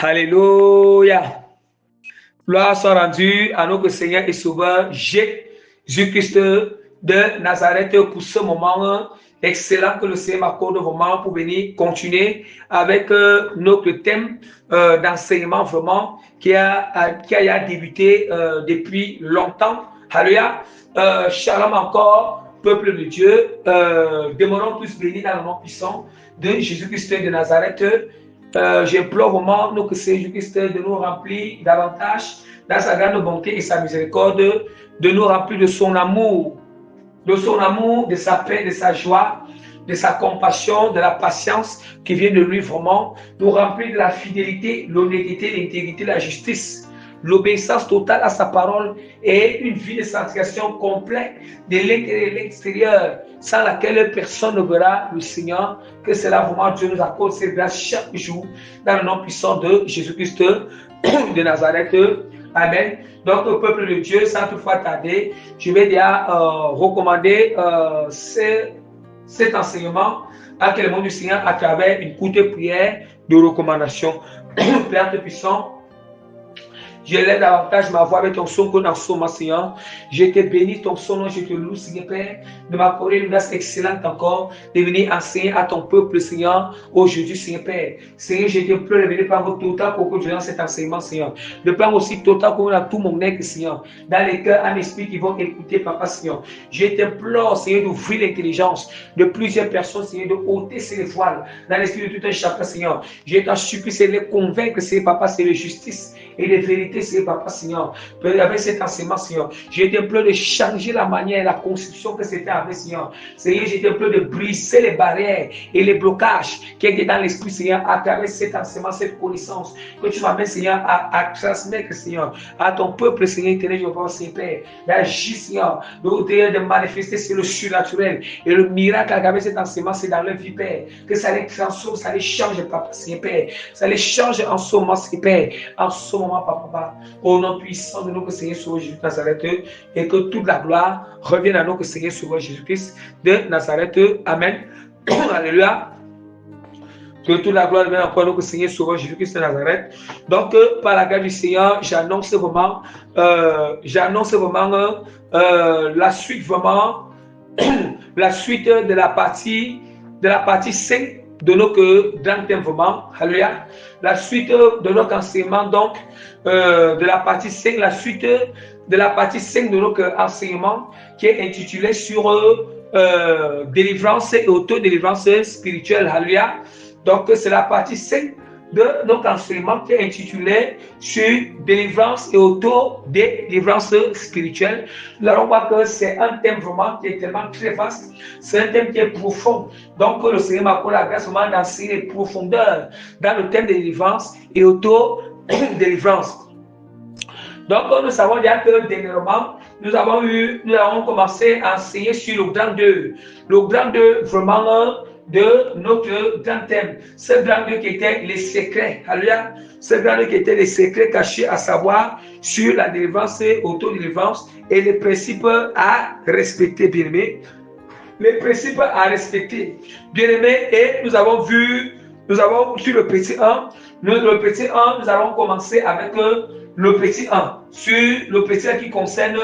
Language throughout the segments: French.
Alléluia. Gloire soit rendue à notre Seigneur et Sauveur Jésus-Christ de Nazareth pour ce moment excellent que le Seigneur m'accorde vraiment pour venir continuer avec notre thème d'enseignement vraiment qui a débuté depuis longtemps. Alléluia. Shalom encore, peuple de Dieu. Demeurons tous bénis dans le nom puissant de Jésus-Christ de Nazareth. J'implore vraiment notre Seigneur Jésus-Christ de nous remplir davantage dans sa grande bonté et sa miséricorde, de nous remplir de son amour, de sa paix, de sa joie, de sa compassion, de la patience qui vient de lui vraiment, nous remplir de la fidélité, l'honnêteté, l'intégrité, la justice, l'obéissance totale à sa parole et une vie de sanctification complète de l'intérieur et de l'extérieur, sans laquelle personne ne verra le Seigneur. Que cela vraiment Dieu nous accorde cette grâce chaque jour dans le nom puissant de Jésus-Christ de Nazareth. Amen. Donc, le peuple de Dieu, sans toutefois tarder, je vais déjà recommander cet enseignement à quel monde du Seigneur à travers une courte prière de recommandation. Père puissant, je lève davantage ma voix avec ton son que dans son Seigneur. Je te bénis ton son, je te loue, Seigneur Père, de m'accorder une grâce excellente encore, de venir enseigner à ton peuple, Seigneur, aujourd'hui, Seigneur Père. Seigneur, je te prie de venir prendre total pour que je lance cet enseignement, Seigneur. De prendre aussi total pour tout mon aigle, Seigneur, dans les cœurs, un esprit qui vont écouter, Papa, Seigneur. Je t'implore, Seigneur, d'ouvrir l'intelligence de plusieurs personnes, Seigneur, de ôter ces voiles dans l'esprit de tout un chacun, Seigneur. Je t'en supplie, c'est de les convaincre, Seigneur, Papa, c'est de justice et de vérité, Seigneur, Papa, Seigneur. Avec cet enseignement, Seigneur, je t'implore de changer la manière, la conception que c'était avec, Seigneur. Seigneur, je t'implore de briser les barrières et les blocages qui étaient dans l'esprit, Seigneur, à travers cet enseignement, cette connaissance que tu m'amènes, Seigneur, à transmettre, Seigneur, à ton peuple, Seigneur, éternel, je pense, Seigneur, Père, d'agir, Seigneur, de manifester sur le surnaturel et le miracle à travers cet enseignement, c'est dans leur vie, Père, que ça les transforme, ça les change, Papa, Seigneur, Père, ça les change en ce moment, Seigneur, Père, en ce moment, Papa, au nom puissant de notre Seigneur Sauveur Jésus de Nazareth, et que toute la gloire revienne à notre Seigneur Sauveur Jésus-Christ de Nazareth. Amen. Alléluia. Que toute la gloire revienne encore à notre Seigneur Sauveur Jésus-Christ de Nazareth. Donc, par la grâce du Seigneur, j'annonce vraiment la suite vraiment, la suite de la partie 5 de notre grand thème vraiment. Alléluia. La suite de notre enseignement, donc, de la partie 5, la suite de la partie 5 de notre enseignement qui est intitulé sur délivrance et auto-délivrance spirituelle. Alléluia. Donc, c'est la partie 5 de notre enseignement qui est intitulé sur délivrance et auto-délivrance spirituelle. Nous allons voir que c'est un thème vraiment qui est tellement très vaste. C'est un thème qui est profond. Donc, le Seigneur m'a accordé la grâce vraiment d'enseigner les profondeurs dans le thème de délivrance et auto-délivrance. Donc, nous savons déjà que dernièrement, nous avons commencé à enseigner sur le grand 2. Le grand 2, vraiment, de notre grand thème. Ce grand 2 qui était les secrets. Alléluia. Ce grand 2 qui était les secrets cachés à savoir sur la délivrance et auto-délivrance et les principes à respecter, bien aimés. Les principes à respecter, bien aimés. Et nous avons sur le petit 1, nous allons commencer avec le petit 1. Sur le petit 1 qui concerne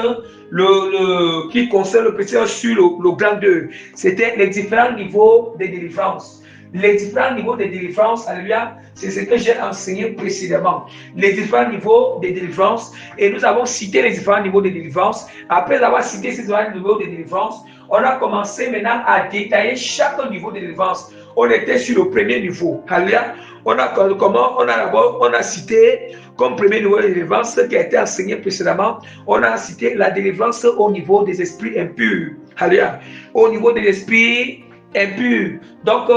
le petit 1 sur le grand 2. C'était les différents niveaux de délivrance. Les différents niveaux de délivrance, alléluia, c'est ce que j'ai enseigné précédemment. Les différents niveaux de délivrance, et nous avons cité les différents niveaux de délivrance. Après avoir cité ces différents niveaux de délivrance, on a commencé maintenant à détailler chaque niveau de délivrance. On était sur le premier niveau. Alléluia. On a cité comme premier niveau de délivrance qui a été enseigné précédemment. On a cité la délivrance au niveau des esprits impurs. Alléluia. Au niveau des esprits impurs. Donc,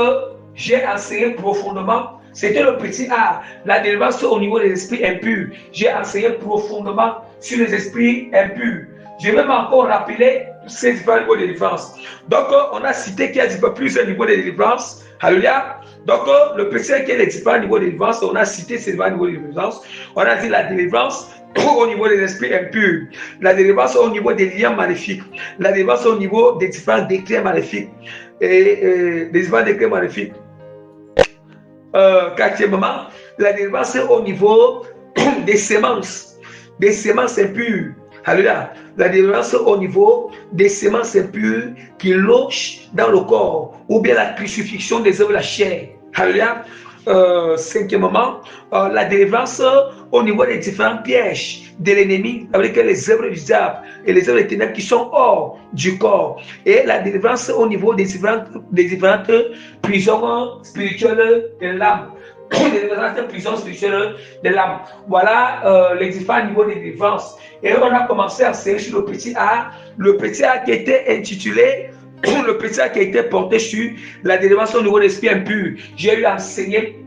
j'ai enseigné profondément. C'était le petit A, la délivrance au niveau des esprits impurs. J'ai enseigné profondément sur les esprits impurs. Je vais encore rappeler ces différents niveaux de délivrance. Donc, on a cité qu'il y a plusieurs niveaux de délivrance. Alléluia. Donc, le petit A qui est les différents niveaux de délivrance, on a cité ces différents niveaux de délivrance. On a dit la délivrance au niveau des esprits impurs, la délivrance au niveau des liens maléfiques, la délivrance au niveau des différents décrets maléfiques et des différents décrets maléfiques. Quatrièmement, la délivrance au niveau des semences impures. Alléluia. La délivrance au niveau des semences impures qui logent dans le corps, ou bien la crucifixion des œuvres de la chair. Alléluia. Cinquièmement, la délivrance au niveau des différents pièges de l'ennemi, avec les œuvres du diable et les œuvres des ténèbres qui sont hors du corps. Et la délivrance au niveau des différentes prisons spirituelles de l'âme. Les différentes prisons spirituelles de l'âme. Voilà les différents niveaux de délivrance. Et on a commencé à enseigner sur le petit A. Le petit A qui était intitulé le petit A qui a été porté sur la délivrance au niveau de l'esprit impur. J'ai eu à enseigner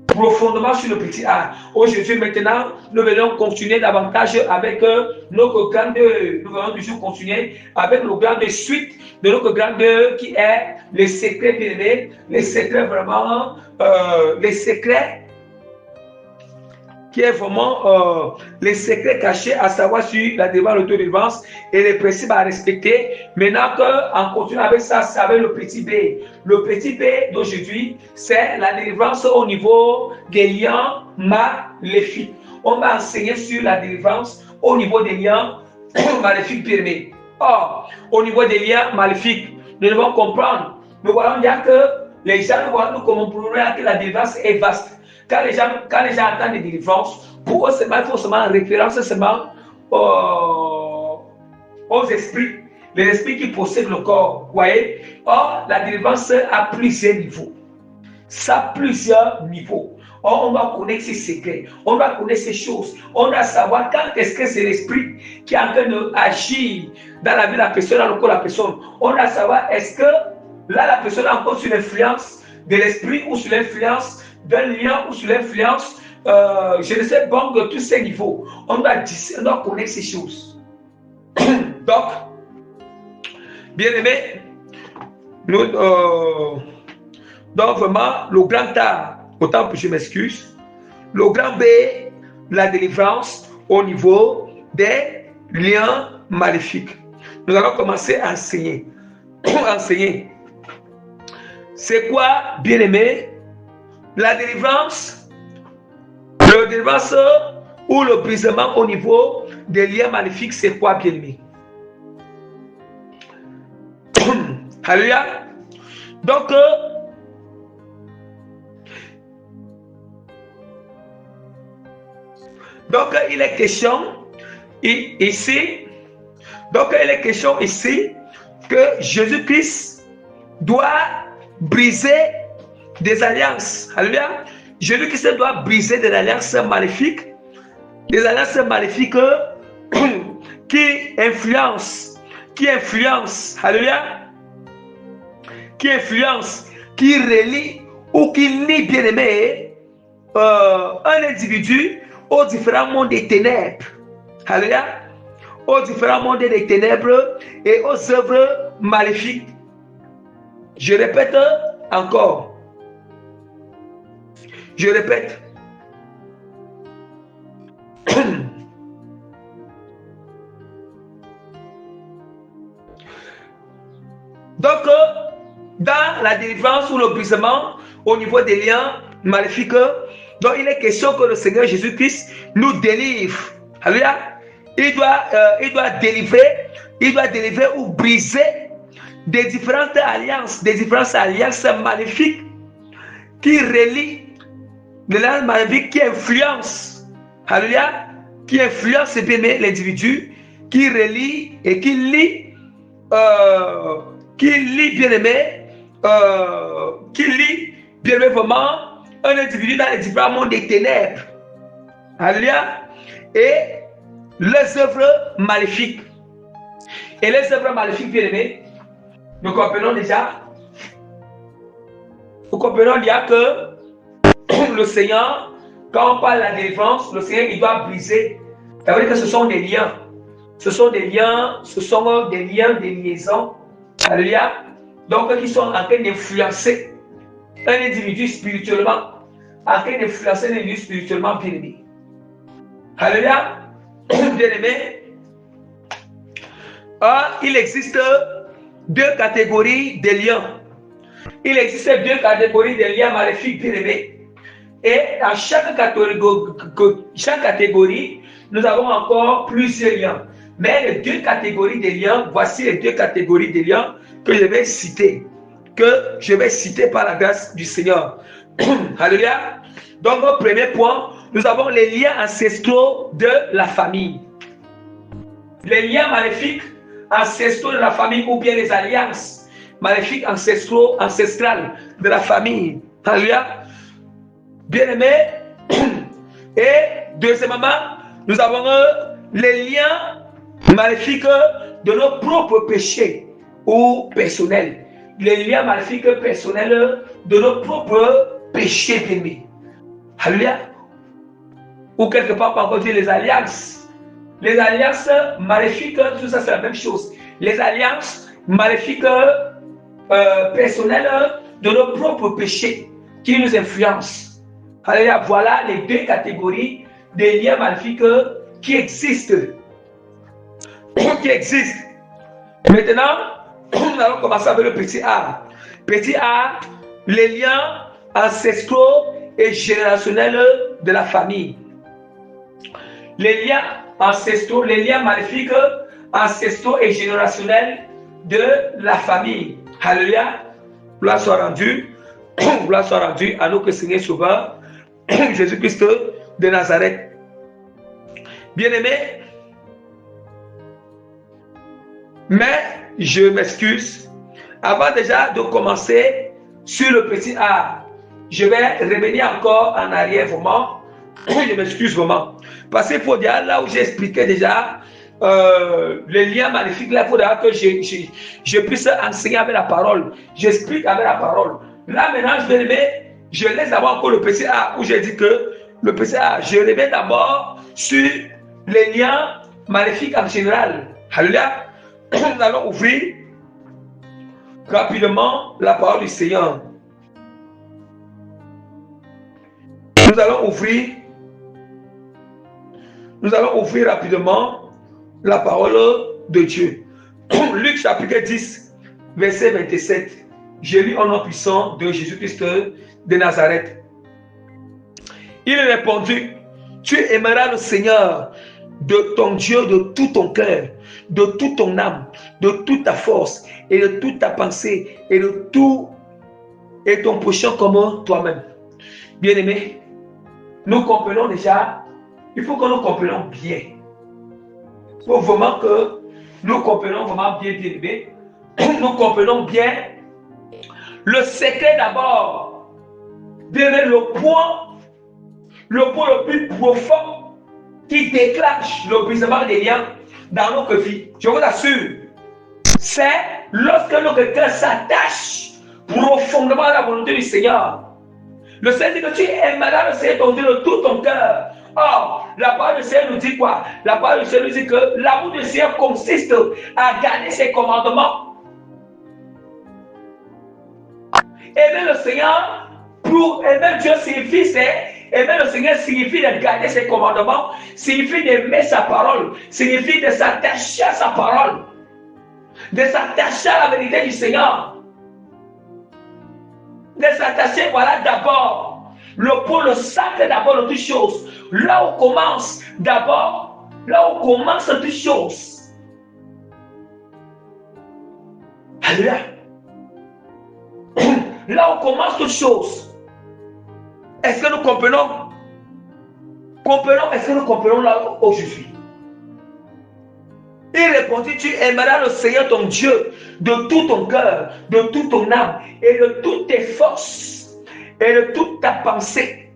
profondément sur le petit A. Aujourd'hui, maintenant, nous allons continuer davantage avec notre grande, nous allons toujours continuer avec le grande suite de notre grande qui est les secrets bien-aimés, les secrets vraiment, les secrets qui est vraiment les secrets cachés à savoir sur la délivrance, l'autodélivrance et les principes à respecter. Maintenant qu'on continue avec ça, c'est avec le petit B. Le petit B d'aujourd'hui, c'est la délivrance au niveau des liens maléfiques. On va enseigner sur la délivrance au niveau des liens maléfiques bien-aimés. Or, au niveau des liens maléfiques, nous devons comprendre. Nous voyons bien que les gens nous comprenons que la délivrance est vaste. Quand les gens entendent des délivrances, pour eux, il faut seulement référence seulement aux esprits, les esprits qui possèdent le corps. Vous voyez? Or, la délivrance a plusieurs niveaux. Ça a plusieurs niveaux. Or, on doit connaître ces secrets, on doit connaître ces choses, on doit savoir quand est-ce que c'est l'esprit qui est en train d'agir dans la vie de la personne, dans le corps de la personne. On doit savoir est-ce que là, la personne est encore sous l'influence de l'esprit ou sous l'influence d'un lien ou sous l'influence, je ne sais pas, de tous ces niveaux. On doit connaître ces choses. Donc, bien aimé, donc vraiment, le grand A, autant que je m'excuse, le grand B, la délivrance au niveau des liens maléfiques. Nous allons commencer à enseigner. C'est quoi, bien aimé? La délivrance ou le brisement au niveau des liens maléfiques, c'est quoi, bien aimé? Alléluia. Donc, il est question ici, que Jésus-Christ doit briser des alliances. Alléluia. Jésus-Christ doit briser des alliances maléfiques qui influencent, alléluia, qui relient ou qui lient, bien aimé, un individu aux différents mondes des ténèbres. Alléluia. Aux différents mondes des ténèbres et aux œuvres maléfiques. Je répète encore. Je répète. Donc, dans la délivrance ou le brisement au niveau des liens maléfiques, donc il est question que le Seigneur Jésus-Christ nous délivre. Alléluia. Il doit délivrer ou briser des différentes alliances maléfiques qui relient de l'alliance maléfique qui influence, alléluia, qui influence bien l'individu, qui relie et qui lie bien aimé, vraiment un individu dans les différents mondes des ténèbres, alléluia, et les œuvres maléfiques. Et les œuvres maléfiques, bien aimé, nous comprenons déjà que le Seigneur, quand on parle de la délivrance, le Seigneur, il doit briser. Ça veut dire que ce sont des liens. Ce sont des liens, des liaisons. Alléluia. Donc, qui sont en train d'influencer un individu spirituellement. Bien aimé. Alléluia. Bien aimé. Il existe deux catégories de liens. Il existe deux catégories de liens maléfiques, bien aimés. Et dans chaque catégorie, nous avons encore plusieurs liens. Mais les deux catégories de liens, voici les deux catégories de liens que je vais citer. Par la grâce du Seigneur. Alléluia. Donc, au premier point, nous avons les liens ancestraux de la famille. Les liens maléfiques ancestraux de la famille ou bien les alliances maléfiques ancestrales de la famille. Alléluia. Bien-aimés. Et deuxièmement, nous avons les liens maléfiques de nos propres péchés ou personnels. Les liens maléfiques personnels de nos propres péchés bien-aimés. Alléluia. Ou quelque part, on peut dire les alliances. Les alliances maléfiques, tout ça c'est la même chose. Les alliances maléfiques personnelles de nos propres péchés qui nous influencent. Alléluia. Voilà les deux catégories des liens maléfiques qui existent. Maintenant, nous allons commencer avec le petit A. Petit A, les liens ancestraux et générationnels de la famille. Les liens ancestraux, les liens maléfiques ancestraux et générationnels de la famille. Alléluia. Gloire soit rendue à notre Seigneur Sauveur, Jésus-Christ de Nazareth. Bien-aimés, mais je m'excuse. Avant déjà de commencer sur le petit A, je vais revenir encore en arrière vraiment. Je m'excuse vraiment. Parce qu'il faut dire, là où j'expliquais déjà les liens maléfiques, là, il faudra que je puisse enseigner avec la parole. J'explique avec la parole. Là, maintenant, je laisse d'abord encore le petit A, où j'ai dit que le petit A, je reviens d'abord sur les liens maléfiques en général. Alléluia. Nous allons ouvrir rapidement la parole du Seigneur. Nous allons ouvrir rapidement la parole de Dieu. Luc chapitre 10, verset 27. Je lis au nom puissant de Jésus-Christ de Nazareth. Il répondit, tu aimeras le Seigneur de ton Dieu de tout ton cœur, de toute ton âme, de toute ta force et de toute ta pensée et de tout et ton prochain comme toi-même. Bien-aimés, nous comprenons déjà, il faut que nous comprenions bien. Il faut vraiment que nous comprenions vraiment bien, bien-aimés. Nous comprenons bien le secret d'abord, bien-aimés, le point le plus profond qui déclenche le brisement des liens dans notre vie. Je vous assure, c'est lorsque notre cœur s'attache profondément à la volonté du Seigneur. Le Seigneur dit que tu aimeras le Seigneur ton Dieu de tout ton cœur. Or, la parole du Seigneur nous dit quoi? La parole du Seigneur nous dit que l'amour du Seigneur consiste à garder ses commandements. Aimer le Seigneur, pour aimer Dieu signifie, aimer le Seigneur signifie de garder ses commandements, signifie d'aimer sa parole, signifie de s'attacher à sa parole, de s'attacher à la vérité du Seigneur. De s'attacher, voilà d'abord le pôle sacré d'abord de toutes choses. Là où commence d'abord, là où commence toutes choses. Alléluia. Là où commence toutes choses. Est-ce que nous comprenons? Est-ce que nous comprenons là où je suis? Il répondit, tu aimeras le Seigneur ton Dieu de tout ton cœur, de toute ton âme et de toutes tes forces et de toute ta pensée.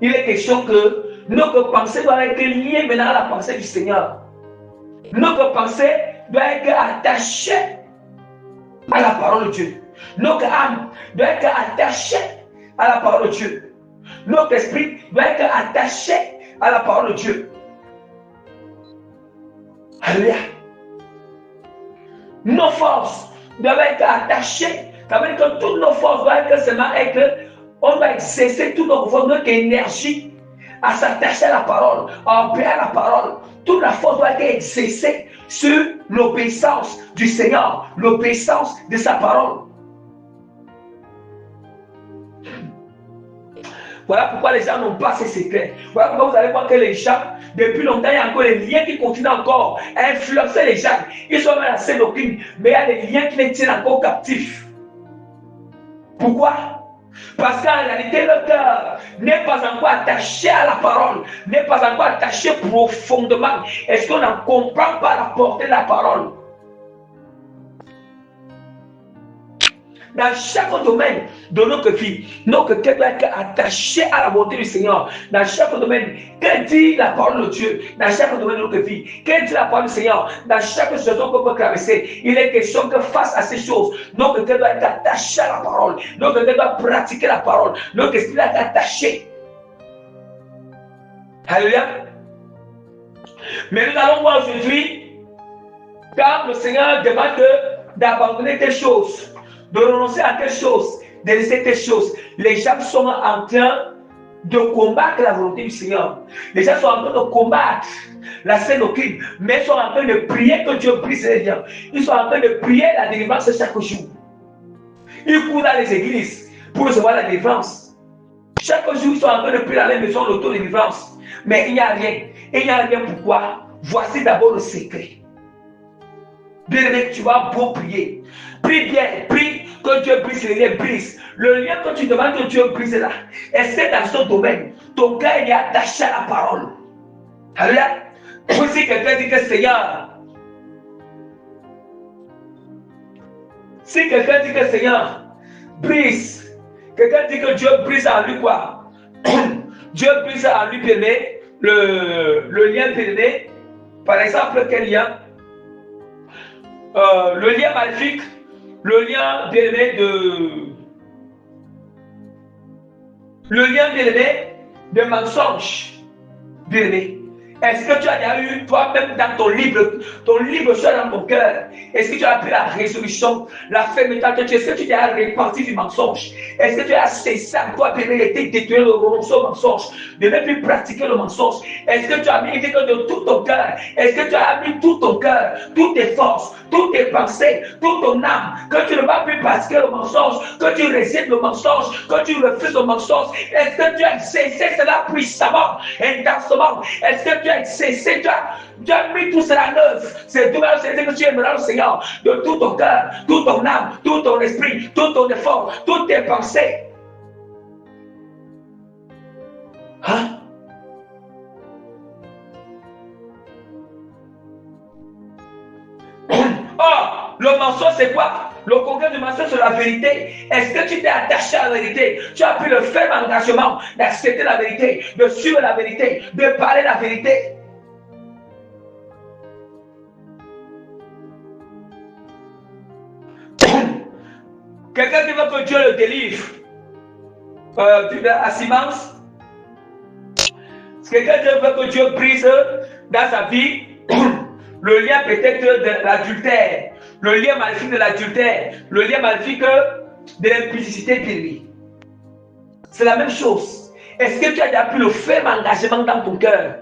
Il est question que notre pensée doit être liée maintenant à la pensée du Seigneur. Notre pensée doit être attachée à la parole de Dieu. Notre âme doit être attachée à la parole de Dieu. Notre esprit doit être attaché à la parole de Dieu. Alléluia. Nos forces doivent être attachées. Ça veut dire que toutes nos forces doivent être, on doit exercer toute notre énergie à s'attacher à la parole, à obéir à la parole. Toute la force doit être exercée sur l'obéissance du Seigneur, l'obéissance de sa parole. Voilà pourquoi les gens n'ont pas ces secrets. Voilà pourquoi vous allez voir que les gens, depuis longtemps, il y a encore des liens qui continuent encore à influencer les gens. Ils sont même assez doctrines, mais il y a des liens qui les tiennent encore captifs. Pourquoi? Parce qu'en réalité, le cœur n'est pas encore attaché à la parole, n'est pas encore attaché profondément. Est-ce qu'on ne comprend pas la portée de la parole? Dans chaque domaine de notre vie, notre cœur doit être attaché à la volonté du Seigneur. Dans chaque domaine, que dit la parole de Dieu? Dans chaque domaine de notre vie, que dit la parole du Seigneur? Dans chaque saison qu'on peut traverser, il est question que face à ces choses, notre cœur doit être attaché à la parole. Notre cœur doit pratiquer la parole. Notre esprit doit être attaché. Alléluia. Mais nous allons voir aujourd'hui, quand le Seigneur demande d'abandonner des choses, de renoncer à quelque chose, de laisser quelque chose. Les gens sont en train de combattre la volonté du Seigneur. Les gens sont en train de combattre la sainte doctrine, mais ils sont en train de prier que Dieu brise les liens. Ils sont en train de prier la délivrance chaque jour. Ils courent dans les églises pour recevoir la délivrance. Chaque jour, ils sont en train de prier dans les maisons l'auto-délivrance. Mais il n'y a rien. Et il n'y a rien pourquoi? Voici d'abord le secret. Bien-aimé, tu vas beau prier. Prie bien, prie que Dieu brise les liens, brise. Le lien que tu demandes que Dieu brise là, est-ce que dans ce domaine, ton cœur est attaché à la parole? Alléluia. Si quelqu'un dit que Seigneur, Seigneur, brise, quelqu'un dit que Dieu brise en lui quoi? Dieu brise en lui, bien-aimé, le lien bien-aimé. Par exemple, quel lien? Le lien maléfique, le lien bien-aimé de mensonge, bien-aimé. Est-ce que tu as déjà eu toi-même dans ton livre soit dans ton cœur? Est-ce que tu as pris la résolution, la fermeture? Est-ce que tu as réparti du mensonge? Est-ce que tu as cessé à toi, bien-aimé, de détruire le mensonge, de ne plus pratiquer le mensonge? Est-ce que tu as mis de tout ton cœur? Est-ce que tu as mis tout ton cœur, toutes tes forces, toutes tes pensées, toute ton âme, que tu ne vas plus pratiquer le mensonge, que tu récites le mensonge, que tu refuses le mensonge? Est-ce que tu as cessé cela puissamment, intensement? Est-ce que tu as cessé, tu as mis tout cela en œuvre? C'est tout que tu aimeras le Seigneur de tout ton cœur, toute ton âme, tout ton esprit, tout ton effort, toutes tes pensées. Hein? Oh, le mensonge c'est quoi? Le concret du mensonge c'est la vérité. Est-ce que tu t'es attaché à la vérité? Tu as pris le ferme engagement d'accepter la vérité, de suivre la vérité, de parler la vérité? Quelqu'un qui veut que Dieu le délivre de la semence. Quelqu'un qui veut que Dieu brise dans sa vie le lien peut-être de l'adultère, le lien maléfique de l'adultère, le lien maléfique de l'impudicité de lui. C'est la même chose. Est-ce que tu as déjà pris le ferme engagement dans ton cœur?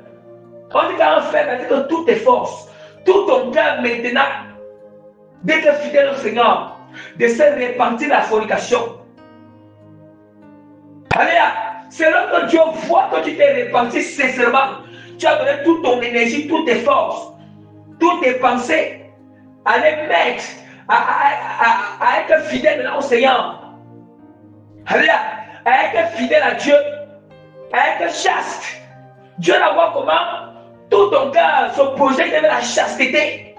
On dit qu'un ferme, c'est que toutes tes forces, tout ton cœur maintenant, d'être fidèle au Seigneur, de se repentir de la fornication. Alléluia. C'est là que Dieu voit que tu t'es repenti sincèrement. Tu as donné toute ton énergie, toutes tes forces, toutes tes pensées à les mettre, à être fidèle au Seigneur. Alléluia. À être fidèle à Dieu, à être chaste. Dieu va voir comment tout ton cœur se projette vers la chasteté.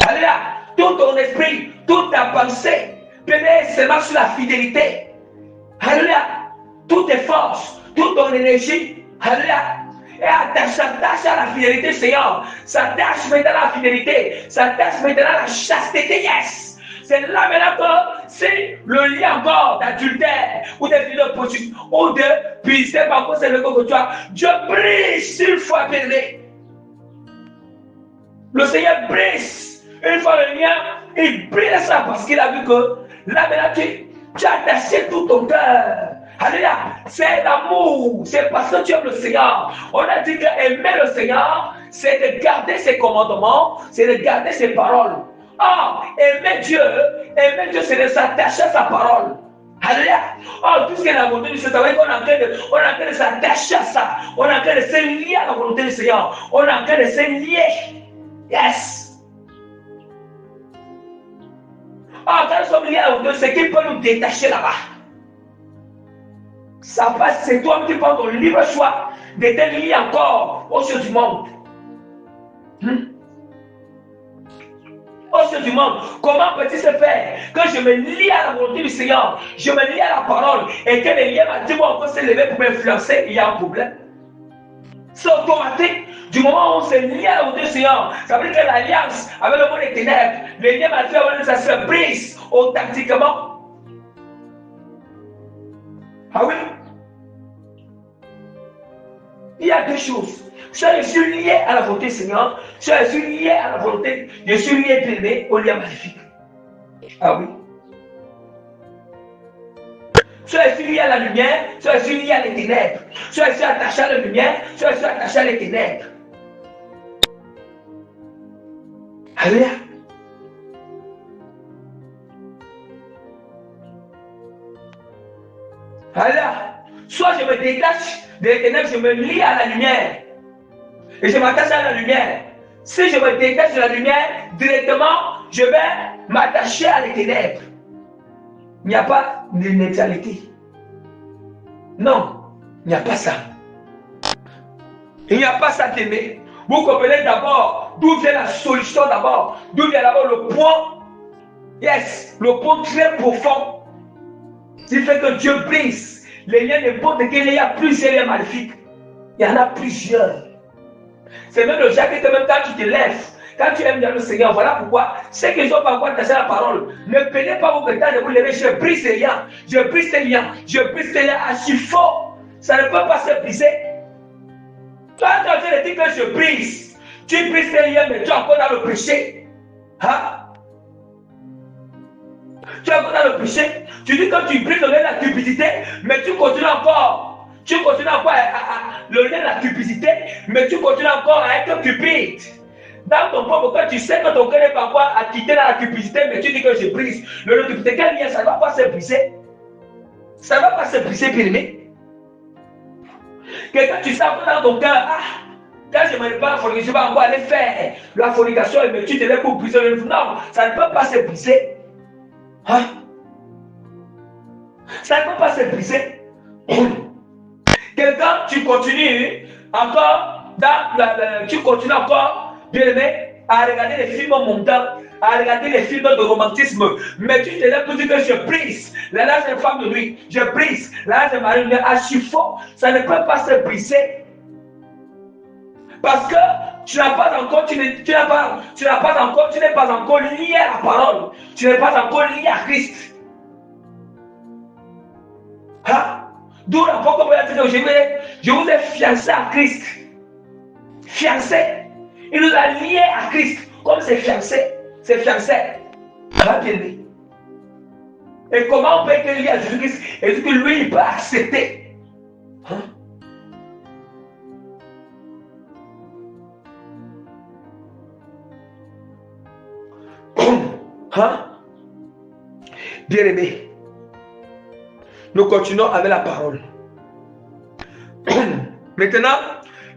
Alléluia. Tout ton esprit, toute ta pensée, peut-être seulement sur la fidélité. Alléluia. Toutes tes forces, toute ton énergie. Alléluia. Et s'attache à la fidélité, Seigneur. S'attache maintenant à la fidélité. S'attache maintenant à la chasteté. Yes. C'est là maintenant que c'est le lien encore d'adultère ou de vie de prostitution ou de puiser par contre c'est le corps que tu as. Dieu brise une fois béni. Le Seigneur brise une fois le lien. Il brise ça parce qu'il a vu que là maintenant tu as attaché tout ton cœur. Alléluia, c'est l'amour, c'est parce que tu aimes le Seigneur. On a dit que aimer le Seigneur, c'est de garder ses commandements, c'est de garder ses paroles. Ah, aimer Dieu, c'est de s'attacher à sa parole. Alléluia. Oh, tout ce qui est la volonté du Seigneur, ça veut dire qu'on est en train de s'attacher à ça. On est en train de se lier à la volonté du Seigneur. On est en train de se lier. Yes. Oh, quand nous sommes liés à la volonté, c'est qui peut nous détacher là-bas. Ça passe, c'est toi qui prends ton libre choix de te lier encore aux cieux du monde. Aux cieux du monde. Comment peut-il se faire que je me lie à la volonté du Seigneur, je me lie à la parole et que les liens on peut se lever pour m'influencer, il y a un problème. C'est automatique. Du moment où on se lie à la volonté du Seigneur, ça veut dire que l'alliance avec le monde des ténèbres, les liens ça se brise automatiquement. Ah oui? Il y a deux choses. Soit je suis lié à la volonté du Seigneur, soit je suis lié à la volonté, je suis lié bien au lien maléfique. Ah oui. Soit je suis lié à la lumière, soit je suis lié à les ténèbres. Soit je suis attaché à la lumière, soit je suis attaché à les ténèbres. Alléluia. Alléluia. Soit je me détache des ténèbres, je me lie à la lumière. Et je m'attache à la lumière. Si je me détache de la lumière, directement, je vais m'attacher à les ténèbres. Il n'y a pas de neutralité. Non, il n'y a pas ça. Il n'y a pas ça d'aimer. Vous comprenez d'abord d'où vient la solution d'abord. D'où vient d'abord le point. Yes, le point très profond. qui fait que Dieu brise les liens n'importe quel. Il y a plusieurs liens maléfiques. Il y en a plusieurs. C'est même le genre que même quand tu te lèves, quand tu aimes bien le Seigneur, voilà pourquoi ceux qui ne sont pas encore attachés à la parole, ne prenez pas votre temps de vous lever. Je brise ces liens, je brise ces liens, je brise ces liens à si fort. Ça ne peut pas se briser. Toi, tu es en train de dire que je brise. Tu brises ces liens, mais tu es encore dans le péché. Hein? Tu es encore dans le péché. Tu dis que tu brises le lien de la cupidité, mais tu continues encore. Tu continues encore le lien de la cupidité, mais tu continues encore à être cupide. Dans ton propre cœur, tu sais que ton cœur n'est pas encore à quitter dans la cupidité, mais tu dis que je brise. Le lien de cupidité, quel lien? Ça ne va pas se briser. Ça ne va pas se briser, bien aimé. Quelqu'un, tu sais dans ton cœur, quand je me pas la fornication, je vais encore aller faire la fornication, mais tu te lèves pour briser le lien. Non, ça ne peut pas se briser. Hein? Ça ne peut pas se briser. Quelqu'un, tu continues encore, tu continues encore, bien aimé, à regarder les films montants, à regarder les films de romantisme, mais tu te lèves pour dire que je brise la lâche de femme de nuit, je brise la lâche de mari, à chiffon, ça ne peut pas se briser. Parce que tu n'es pas encore lié à la parole, tu n'es pas encore lié à Christ. Hein? D'où la porte je vous ai fiancé à Christ. Fiancé. Il nous a liés à Christ. Comme c'est fiancé. C'est fiancé. Et comment on peut être lié à Jésus-Christ? Et dit que lui, il peut accepter. Hein? Hein? Bien aimé. Nous continuons avec la parole. Maintenant,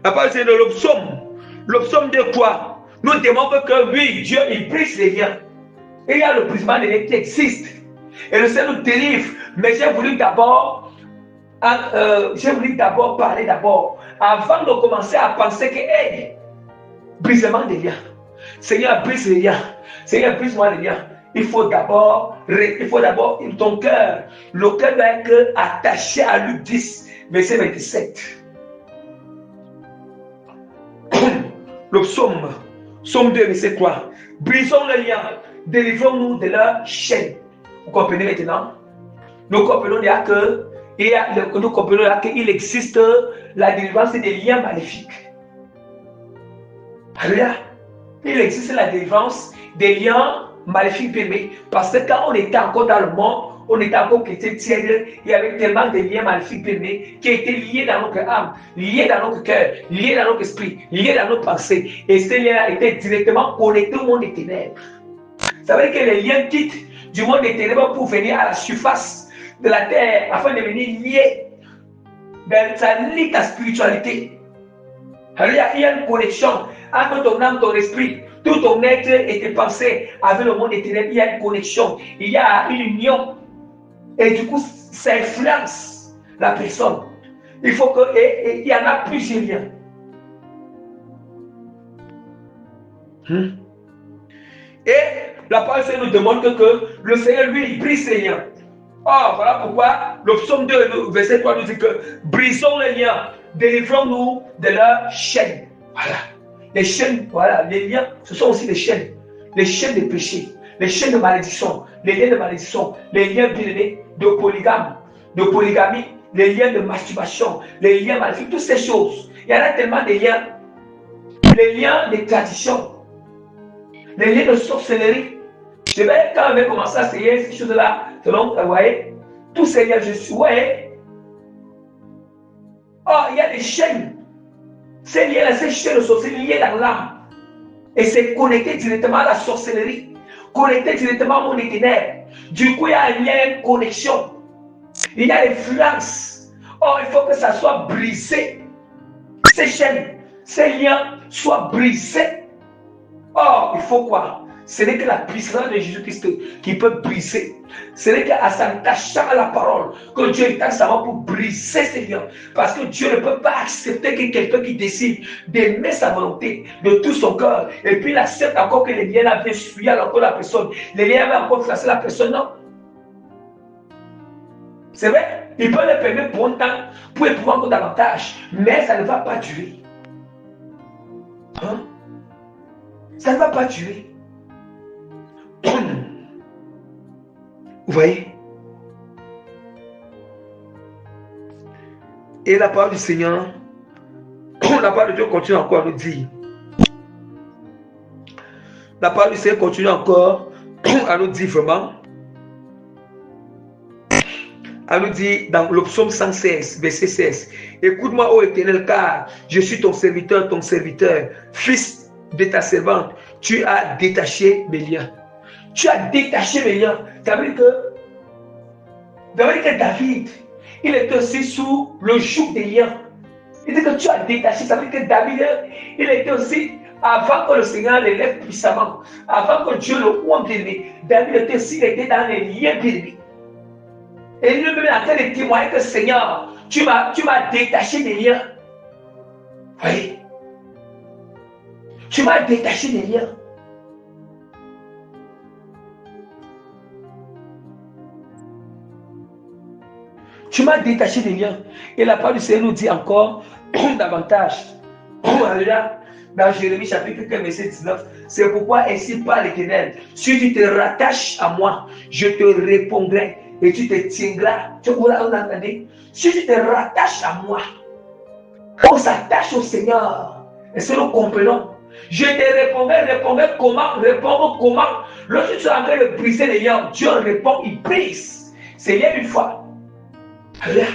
la parole c'est de l'obsaume. L'obsaume de quoi? Nous démontrons que oui, Dieu, il brise les liens. Et il y a le brisement des liens qui existe. Et le Seigneur nous délivre. Mais j'ai voulu d'abord parler d'abord. Avant de commencer à penser que, brisement des liens. Seigneur, brise les liens. Seigneur, brise-moi les liens. Il faut d'abord ton cœur. Le cœur doit être attaché à Luc 10, verset 27. Le psaume 2, verset 3. Brisons les liens, délivrons-nous de leur chaîne. Vous comprenez maintenant? Nous comprenons déjà qu'il existe la délivrance des liens maléfiques. Alléluia. Il existe la délivrance des liens maléfiques, parce que quand on était encore dans le monde, on était encore chrétien tiède, il y avait tellement de liens maléfiques qui étaient liés dans notre âme, liés dans notre cœur, liés dans notre esprit, liés dans nos pensées. Et ces liens étaient directement connectés au monde des ténèbres. Ça veut dire que les liens quittent du monde des ténèbres pour venir à la surface de la terre afin de venir lier. Ça lie ta spiritualité. Alléluia, il y a une connexion entre ton âme, ton esprit, tout ton être et tes pensées avec le monde éternel. Il y a une connexion, il y a une union. Et du coup, ça influence la personne. Il faut que, et il y en a plusieurs liens. Et la parole nous demande que le Seigneur, lui, il brise les liens. Oh, voilà pourquoi le psaume 2, le verset 3 nous dit que brisons les liens, délivrons-nous de leurs chaînes. Voilà. Les chaînes, voilà, les liens, ce sont aussi des chaînes. Les chaînes de péché, les chaînes de malédiction, les liens de malédiction, les liens de polygamie, les liens de masturbation, les liens maléfiques, toutes ces choses. Il y en a tellement de liens. Les liens de tradition, les liens de sorcellerie. Je vais, quand on va commencer à essayer ces choses-là, selon, vous voyez, tous ces liens, je suis, ouais. Oh, il y a des chaînes. Ces liens-là, ces chaînes de sorcellerie liées dans l'âme. Et c'est connecté directement à la sorcellerie, connecté directement au monde éternel. Du coup, il y a un lien, une connexion. Il y a l'influence. Oh, il faut que ça soit brisé. Ces chaînes, ces liens soient brisés. Oh, il faut quoi? Ce n'est que la puissance de Jésus-Christ qui peut briser. Ce n'est qu'à s'attachant à la parole que Dieu est sa main pour briser ces liens. Parce que Dieu ne peut pas accepter que quelqu'un qui décide d'aimer sa volonté de tout son cœur, et puis il accepte encore que les liens avaient fui encore la personne. Les liens avaient encore flassé la personne, non? C'est vrai? Il peut le permettre pour un temps, pour éprouver encore davantage, mais ça ne va pas durer. Hein? Ça ne va pas durer. Vous voyez? Et la parole du Seigneur, la parole de Dieu continue encore à nous dire. La parole du Seigneur continue encore à nous dire vraiment. À nous dire dans le psaume 116, verset 16. Écoute-moi, ô Éternel, car je suis ton serviteur, fils de ta servante. Tu as détaché mes liens. Tu as détaché mes liens. Ça veut dire que David, il est aussi sous le joug des liens. Il dit que tu as détaché. Ça veut dire que David, il était aussi, avant que le Seigneur l'élève puissamment, avant que Dieu le ouvre de lui, David était aussi, il était dans les liens de lui. Et lui-même est en train de témoigner que Seigneur, tu m'as détaché des liens. Vous voyez? Tu m'as détaché des liens. Tu m'as détaché des liens. Et la parole du Seigneur nous dit encore davantage. Dans Jérémie chapitre 15, verset 19. C'est pourquoi ainsi parle l'Éternel. Si tu te rattaches à moi, je te répondrai et tu te tiendras. Tu vois, on a entendu? Si tu te rattaches à moi, on s'attache au Seigneur. Et c'est nous comprenons. Je te répondrai comment? Répondre comment? Lorsque tu es en train de briser les liens, Dieu répond, il brise. C'est lié une fois. Rien.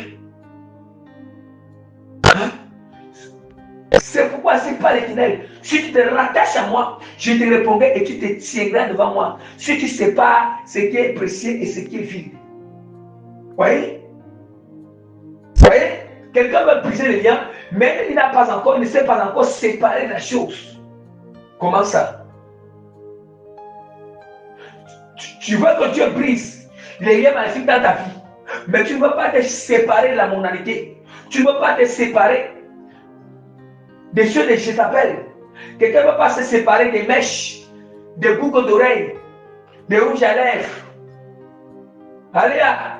Hein? C'est pourquoi c'est pas l'Éternel. Si tu te rattaches à moi, je te répondrai et tu te tiendras devant moi. Si tu ne sais pas ce qui est précieux et ce qui est vil. Vous voyez? Vous voyez? Quelqu'un veut briser les liens, mais il ne sait pas encore séparer la chose. Comment ça? Tu veux que Dieu brise les liens magnifiques dans ta vie, mais tu ne veux pas te séparer de la monalité. Tu ne veux pas te séparer des choses de Jézabel. Quelqu'un ne veut pas se séparer des mèches, des boucles d'oreilles, des rouges à lèvres. Allez là,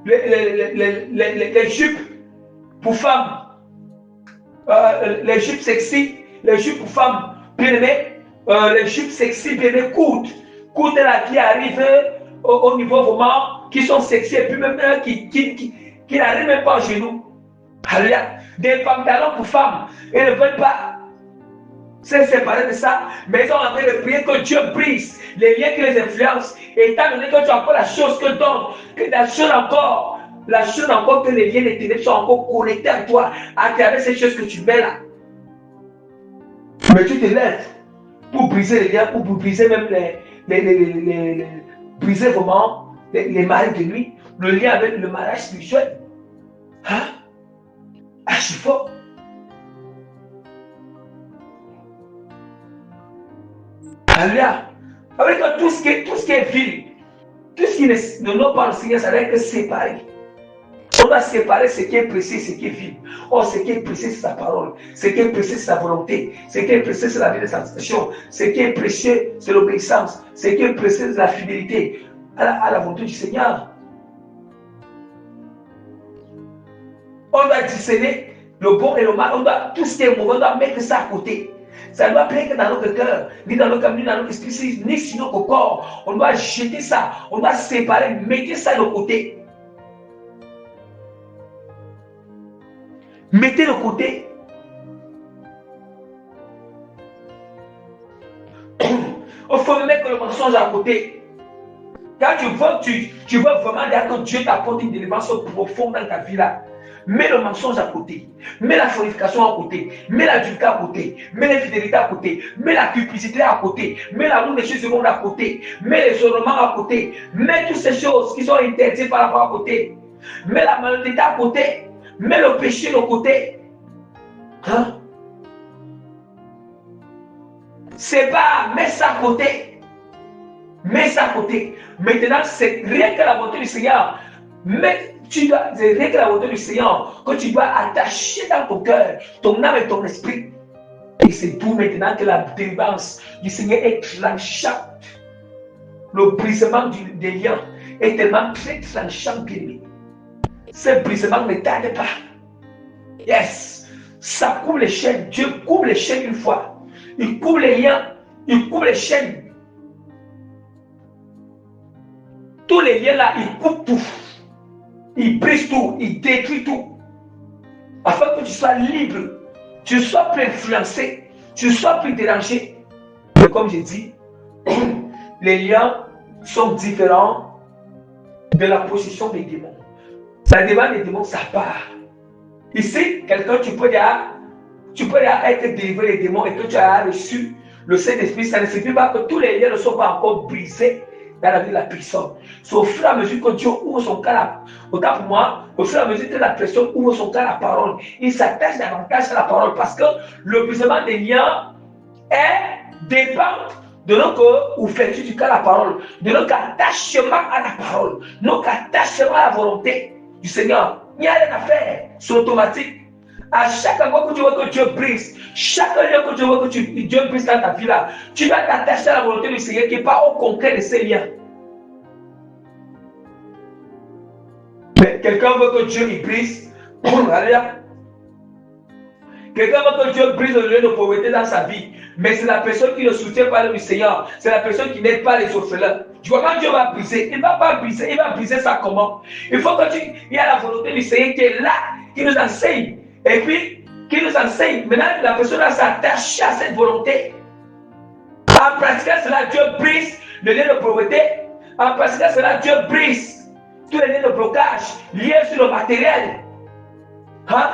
les jupes pour femmes, les jupes sexy, les jupes pour femmes bien aimées, les jupes sexy bien aimées courtes là qui arrivent au niveau vraiment, qui sont sexy et puis même qui n'arrivent même pas aux genoux. Alléluia. Des pantalons pour femmes, ils ne veulent pas se séparer de ça, mais ils sont en train de prier que Dieu brise les liens qui les influencent, et étant donné que tu as encore la chose que donne, que la chose encore que les liens des ténèbres sont encore connectés à toi à travers ces choses que tu mets là. Mais tu te lèves pour briser les liens, pour briser même briser vraiment les maris de nuit, le lien avec le mariage spirituel. Hein? Archi fort. Alléluia. Avec tout ce qui est vil, tout ce qui ne n'a pas le Seigneur, ça doit être séparé. On doit séparer ce qui est précieux, ce qui est vil. Or, ce qui est précieux, c'est sa parole. Ce qui est précieux, c'est sa volonté. Ce qui est précieux, c'est la vie de sanctification. Ce qui est précieux, c'est l'obéissance. Ce qui est précieux, c'est la fidélité à la volonté du Seigneur. On doit discerner le bon et le mal. On doit, tout ce qui est mauvais, on doit mettre ça à côté. Ça ne doit pas être dans notre cœur, ni dans notre cœur, ni dans notre esprit, ni sur notre corps. On doit jeter ça, on doit séparer, mettre ça de côté. Mettez de côté. Il faut mettre le mensonge à côté. Quand tu veux vraiment dire que Dieu t'apporte une délivrance profonde dans ta vie là, mets le mensonge à côté, mets la fornication à côté, mets l'adultère à côté, mets l'infidélité à côté, mets la cupidité à côté, mets l'amour des choses du monde à côté, mets les ornements à côté, mets toutes ces choses qui sont interdites par rapport à côté, mets la malhonnêteté à côté, mets le péché de côté. Hein? C'est pas, mets ça à côté. Mets ça à côté. Maintenant, c'est rien que la volonté du Seigneur. Mais c'est rien que la volonté du Seigneur que tu dois attacher dans ton cœur, ton âme et ton esprit. Et c'est tout maintenant que la délivrance du Seigneur est tranchante. Le brisement des liens est tellement très tranchant, bien-aimé. Ce brisement ne tarde pas. Yes. Ça coupe les chaînes. Dieu coupe les chaînes une fois. Il coupe les liens. Il coupe les chaînes. Tous les liens là, il coupe tout. Il brise tout. Il détruit tout. Afin que tu sois libre. Tu sois plus influencé. Tu sois plus dérangé. Mais comme j'ai dit, les liens sont différents de la position des démons. Ça dépend des démons, ça part. Ici, quelqu'un, tu peux déjà être délivré des démons et que tu as reçu le Saint-Esprit. Ça ne signifie pas que tous les liens ne sont pas encore brisés dans la vie de la personne. C'est au fur et à mesure que Dieu ouvre son cœur, autant pour moi, au fur et à mesure que la personne ouvre son cœur à la parole, il s'attache davantage à la parole parce que le brisement des liens dépend de notre ouverture du cœur à la parole, de notre attachement à la parole, notre attachement à la volonté du Seigneur. Il n'y a rien à faire, c'est automatique. À chaque fois que tu vois que Dieu brise, chaque lien que tu vois que Dieu brise dans ta vie là, tu vas t'attacher à la volonté du Seigneur qui n'est pas au concret de ces liens. Mais quelqu'un veut que Dieu y brise, alléluia. Quelqu'un veut que Dieu brise le lien de pauvreté dans sa vie, mais c'est la personne qui ne soutient pas le Seigneur, c'est la personne qui n'aide pas les orphelins. Tu vois, quand Dieu va briser, il ne va pas briser, il va briser ça comment? Il faut que il y a la volonté du Seigneur qui est là, qui nous enseigne, et puis qui nous enseigne. Maintenant, la personne s'attache à cette volonté. En pratiquant cela, Dieu brise le lien de pauvreté. En pratiquant cela, Dieu brise tous les liens de blocage liés sur le matériel. Hein?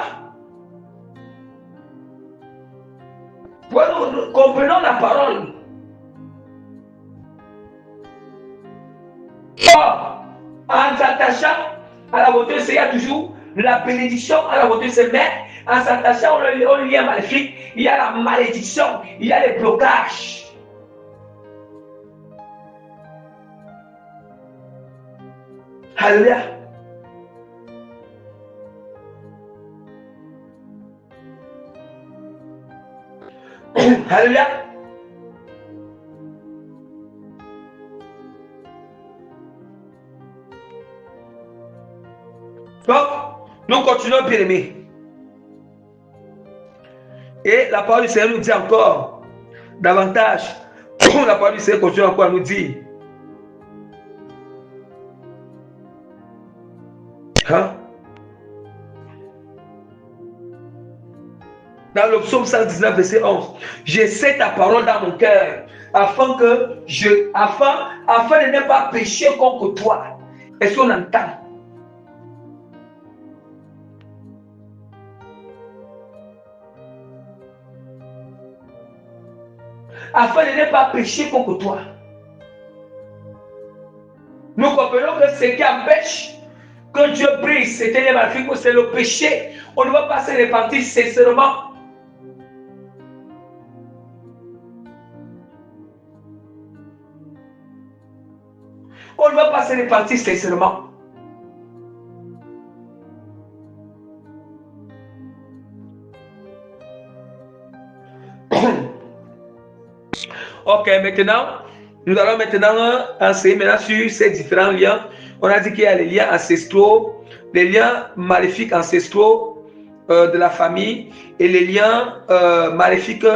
Nous comprenons la parole. Or, en s'attachant à la volonté du Seigneur, toujours la bénédiction à la volonté du Seigneur, en s'attachant au lien maléfique, il y a la malédiction, il y a les blocages. Alléluia. Alléluia. Donc, nous continuons, bien aimés. Et la parole du Seigneur nous dit encore davantage. La parole du Seigneur continue encore à nous dire. Hein? Dans le psaume 119, verset 11, j'ai cette ta parole dans mon cœur, afin de ne pas pécher contre toi. Est-ce qu'on entend? Afin de ne pas pécher contre toi. Nous comprenons que ce qui empêche que Dieu brise ces ténèbres maléfiques, c'est le péché. On ne va pas se repentir sincèrement. On ne va pas se repentir sincèrement. Ok, maintenant, nous allons maintenant enseigner maintenant sur ces différents liens. On a dit qu'il y a les liens ancestraux, les liens maléfiques ancestraux de la famille et les liens maléfiques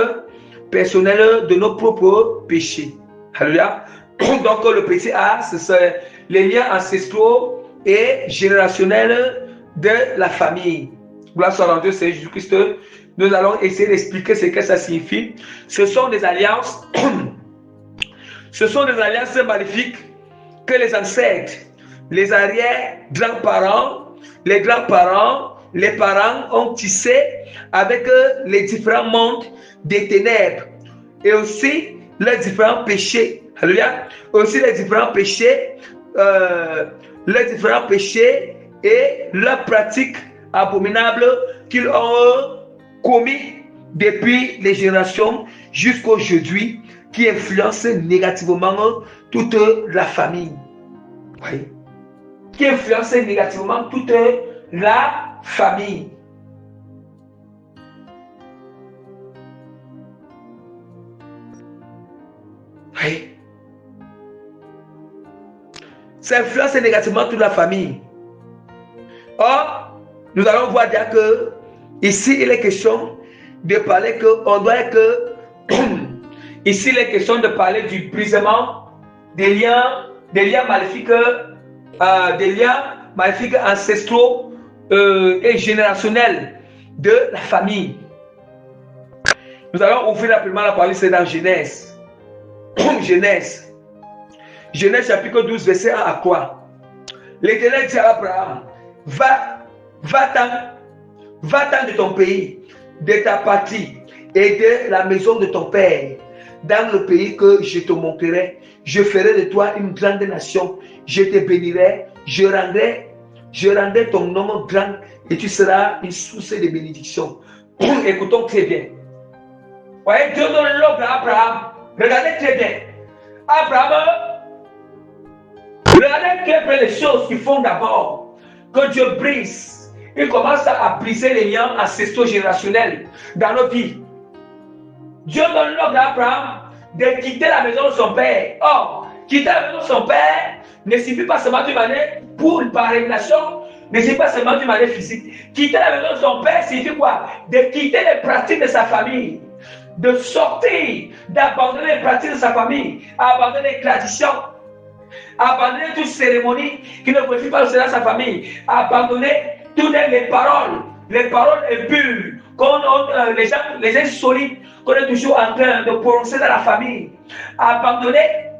personnels de nos propres péchés. Alléluia. Donc le petit A, ce sont les liens ancestraux et générationnels de la famille. Gloire soit à Dieu, c'est Jésus-Christ. Nous allons essayer d'expliquer ce que ça signifie. Ce sont des alliances, ce sont des alliances maléfiques que les ancêtres, les arrière-grands-parents, les grands-parents, les parents ont tissé avec les différents mondes des ténèbres et aussi les différents péchés. Alléluia. Aussi les différents péchés et leurs pratiques abominables qu'ils ont commis depuis les générations jusqu'à aujourd'hui, qui influencent négativement toute la famille. Oui. Qui influencent négativement toute la famille. Oui. Ça influence négativement toute la famille. Or, nous allons voir déjà que ici, il est question de parler qu'on doit être ici, il est question de parler du brisement des liens maléfiques, ancestraux et générationnels de la famille. Nous allons ouvrir rapidement la parole, c'est dans Genèse. Genèse chapitre 12, verset 1 à 3. L'Éternel dit à Abraham, va-t'en de ton pays, de ta patrie et de la maison de ton père, dans le pays que je te montrerai. Je ferai de toi une grande nation, je te bénirai, je rendrai ton nom grand et tu seras une source de bénédiction. Écoutons très bien. Voyez, Dieu donne l'ordre à Abraham. Regardez très bien. Abraham, regardez très bien les choses qu'ils font d'abord. Que Dieu brise. Il commence à briser les liens ancestraux générationnels dans nos vies. Dieu donne l'ordre à Abraham de quitter la maison de son père. Or, quitter la maison de son père ne suffit pas seulement d'une manière par révélation, ne suffit pas seulement d'une manière physique. Quitter la maison de son père signifie quoi? De quitter les pratiques de sa famille. De sortir, d'abandonner les pratiques de sa famille, abandonner les traditions, abandonner toutes les cérémonies qui ne glorifient pas le Seigneur de sa famille, abandonner toutes les paroles impures, les gens solides qu'on est toujours en train de prononcer dans la famille, abandonner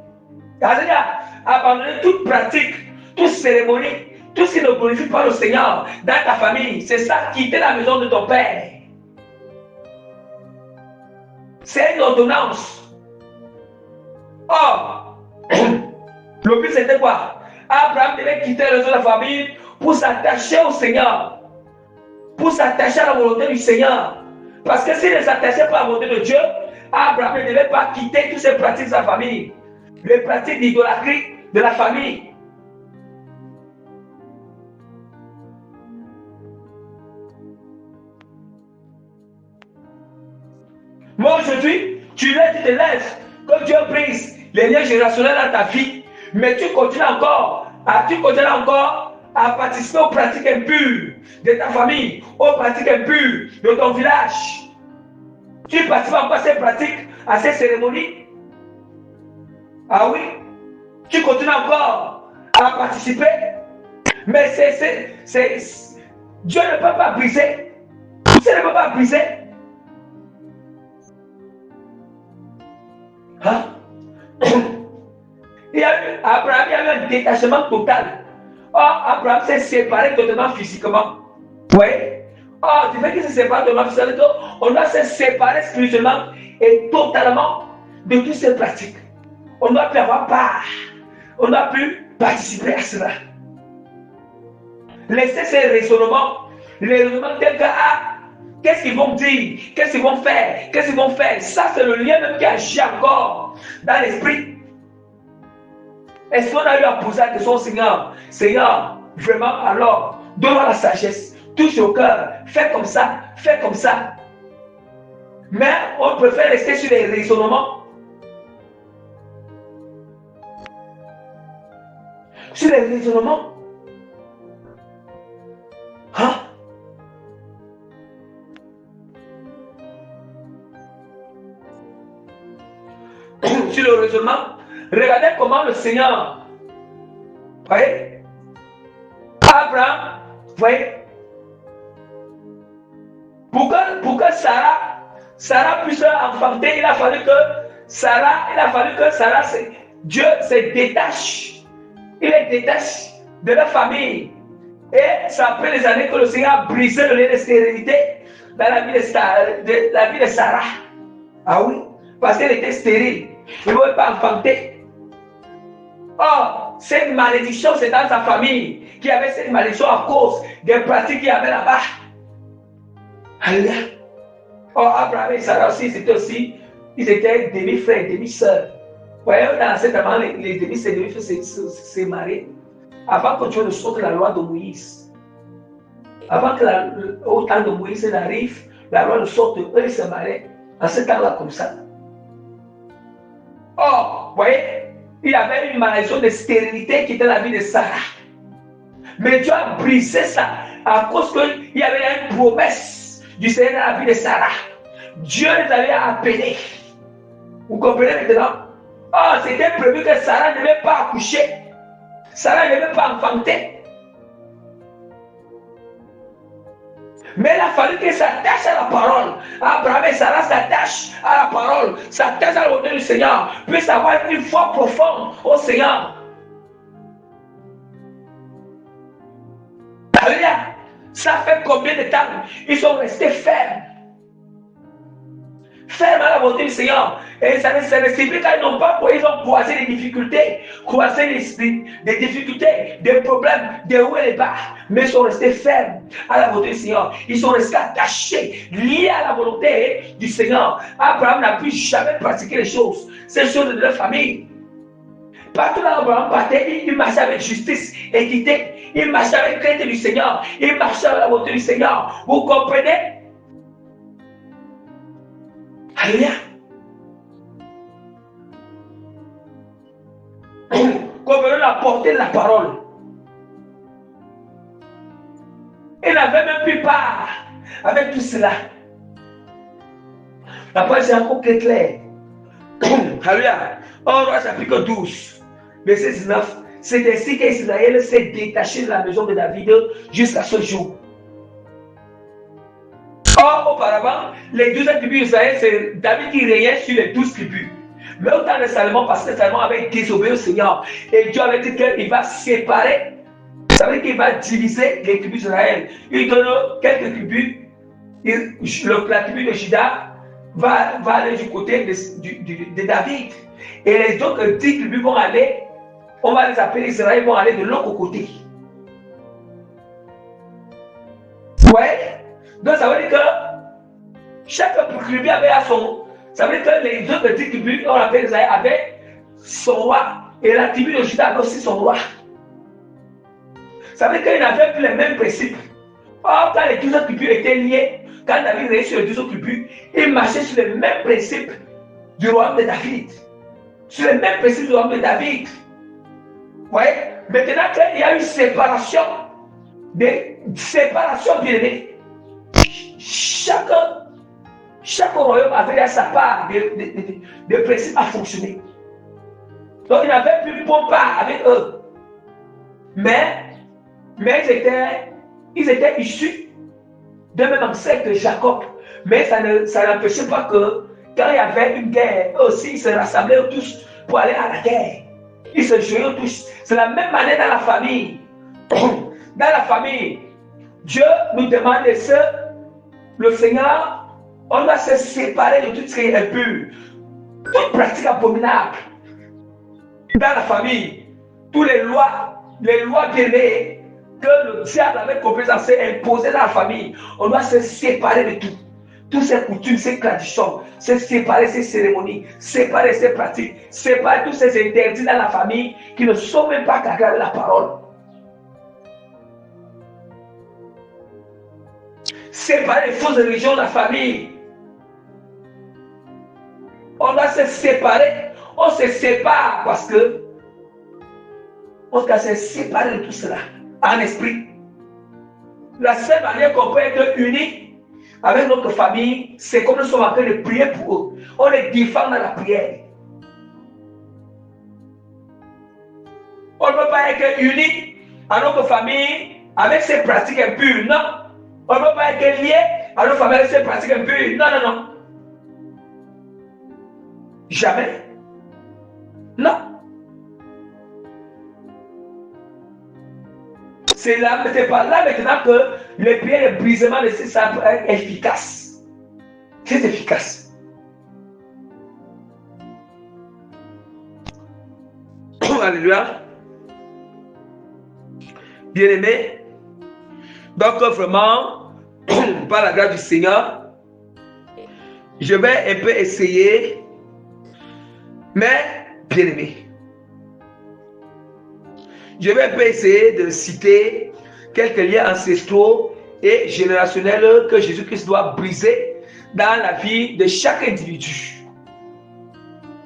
toute pratique, toute cérémonie, tout ce qui ne glorifie pas le Seigneur dans ta famille. C'est ça, quitter la maison de ton père. C'est une ordonnance. Or, le but c'était quoi? Abraham devait quitter la maison de la famille pour s'attacher au Seigneur, pour s'attacher à la volonté du Seigneur. Parce que s'il ne s'attachait pas à la volonté de Dieu, Abraham ne devait pas quitter toutes ces pratiques de sa famille, les pratiques d'idolâtrie de la famille. Moi aujourd'hui, tu te lèves, que Dieu brise les liens générationnels dans ta vie, mais tu continues encore à participer aux pratiques impures de ta famille, aux pratiques impures de ton village. Tu participes encore à ces pratiques, à ces cérémonies. Ah oui, tu continues encore à participer, mais Dieu ne peut pas briser. Dieu ne peut pas briser. Hein? Abraham il y a eu un détachement total. Or, Abraham s'est séparé totalement physiquement. Oui. Or, du fait qu'il se sépare totalement physiquement, on doit se séparer spirituellement et totalement de toutes ces pratiques. On ne doit plus avoir part. On ne doit plus participer à cela. laissez ces raisonnements. Les raisonnements tels que, qu'est-ce qu'ils vont dire? Qu'est-ce qu'ils vont faire? Qu'est-ce qu'ils vont faire? Ça, c'est le lien même qui agit encore dans l'esprit. Est-ce qu'on a eu à poser la question au Seigneur? Seigneur, vraiment, alors, donne-moi la sagesse. Touche au cœur. Fais comme ça. Fais comme ça. Mais on préfère rester sur les raisonnements. Sur les raisonnements. Hein? Sur le raisonnement. Regardez comment le Seigneur, voyez, Abraham, voyez, pour que Sarah puisse enfanter, il a fallu que Sarah, Dieu se détache, il les détache de leur famille. Et ça fait des années que le Seigneur a brisé le lien de stérilité dans la vie de Sarah. Ah oui, parce qu'elle était stérile, il ne pouvait pas enfanter. Or, cette malédiction, c'est dans sa famille qui avait cette malédiction à cause des pratiques qu'il y avait là-bas. Alléluia. Or, Abraham et Sarah aussi, ils étaient demi-frères, demi-sœurs. Vous voyez, dans l'Ancien Testament, les demi-frères se marient avant que Dieu ne sorte la loi de Moïse. Avant que au temps de Moïse n'arrive, la loi ne sorte, eux se marient. En ce temps-là, comme ça. Or, vous voyez, il y avait une malédiction de stérilité qui était la vie de Sarah. Mais Dieu a brisé ça à cause qu'il y avait une promesse du Seigneur dans la vie de Sarah. Dieu les avait appelés. Vous comprenez maintenant? Oh, c'était prévu que Sarah ne devait pas accoucher. Sarah ne devait pas enfanter. Mais il a fallu qu'il s'attache à la parole. Abraham et Sarah s'attachent à la parole, s'attachent à la volonté du Seigneur, puissent avoir une foi profonde au Seigneur. Alléluia. Ça fait combien de temps ils sont restés fermes? Fermes à la volonté du Seigneur. Et ça ne signifie qu'ils n'ont pas, ils ont croisé des difficultés, des difficultés, des problèmes, des hauts et des bas, mais ils sont restés fermes à la volonté du Seigneur. Ils sont restés attachés, liés à la volonté du Seigneur. Abraham n'a pu jamais pratiquer les choses, ces choses de leur famille. Partout là où Abraham partait, il marchait avec justice, équité, il marchait avec crainte du Seigneur, il marchait avec la volonté du Seigneur. Vous comprenez? Alléluia. Comprenons la portée de la parole. Il n'avait même plus part avec tout cela. La parole c'est encore très clair. Alléluia. En Roi chapitre 12, verset 19, c'est ainsi qu'Israël s'est détaché de la maison de David jusqu'à ce jour. Or, auparavant, les 12 tribus d'Israël, c'est David qui régnait sur les 12 tribus. Mais au temps de Salomon, parce que Salomon avait désobéi au Seigneur, et Dieu avait dit qu'il va séparer, ça veut dire qu'il va diviser les tribus d'Israël. Il donne quelques tribus, la tribu de Juda va aller du côté de David. Et les autres 10 tribus vont aller, on va les appeler Israël, vont aller de l'autre côté. Ouais. Donc ça veut dire que chaque tribu avait son. Ça veut dire que les deux petites tribus, on appelle Israël, avaient son roi. Et la tribu de Juda avait aussi son roi. Ça veut dire qu'ils n'avaient plus les mêmes principes. Or, quand les 12 tribus étaient liées, quand David régnait sur les 12 tribus, ils marchaient sur les mêmes principes du royaume de David. Sur les mêmes principes du royaume de David. Vous voyez? Maintenant qu'il y a une séparation, bien aimée. Chaque royaume avait sa part de principes à fonctionner. Donc il n'avait plus bon part avec eux. Mais ils étaient issus de même ancêtre que Jacob. Mais ça n'empêchait pas que quand il y avait une guerre, eux aussi ils se rassemblaient tous pour aller à la guerre. Ils se joignaient tous. C'est la même manière dans la famille. Dans la famille, Dieu nous demande de le Seigneur, on doit se séparer de tout ce qui est impur, toute pratique abominable. Dans la famille, toutes les lois bien-aimées, que le diable avait compris, ça s'est imposé dans la famille. On doit se séparer de tout. Toutes ces coutumes, ces traditions, se séparer ces cérémonies, séparer ces pratiques, séparer tous ces interdits dans la famille qui ne sont même pas cadrés avec la parole. Séparer les fausses religions de la famille. On doit se séparer. On se sépare parce que on doit se séparer de tout cela en esprit. La seule manière qu'on peut être unis avec notre famille, c'est comme nous sommes en train de prier pour eux. On les défend dans la prière. On ne peut pas être unis à notre famille avec ces pratiques impures. Non. On ne peut pas être lié à notre famille avec ces pratiques impures. Non, non, non. Jamais. Non. C'est pas là maintenant que le prière de brisement de ces sabres est efficace. C'est efficace. Alléluia. Bien-aimé. Donc vraiment, par la grâce du Seigneur, je vais un peu essayer, mais bien-aimé, je vais un peu essayer de citer quelques liens ancestraux et générationnels que Jésus-Christ doit briser dans la vie de chaque individu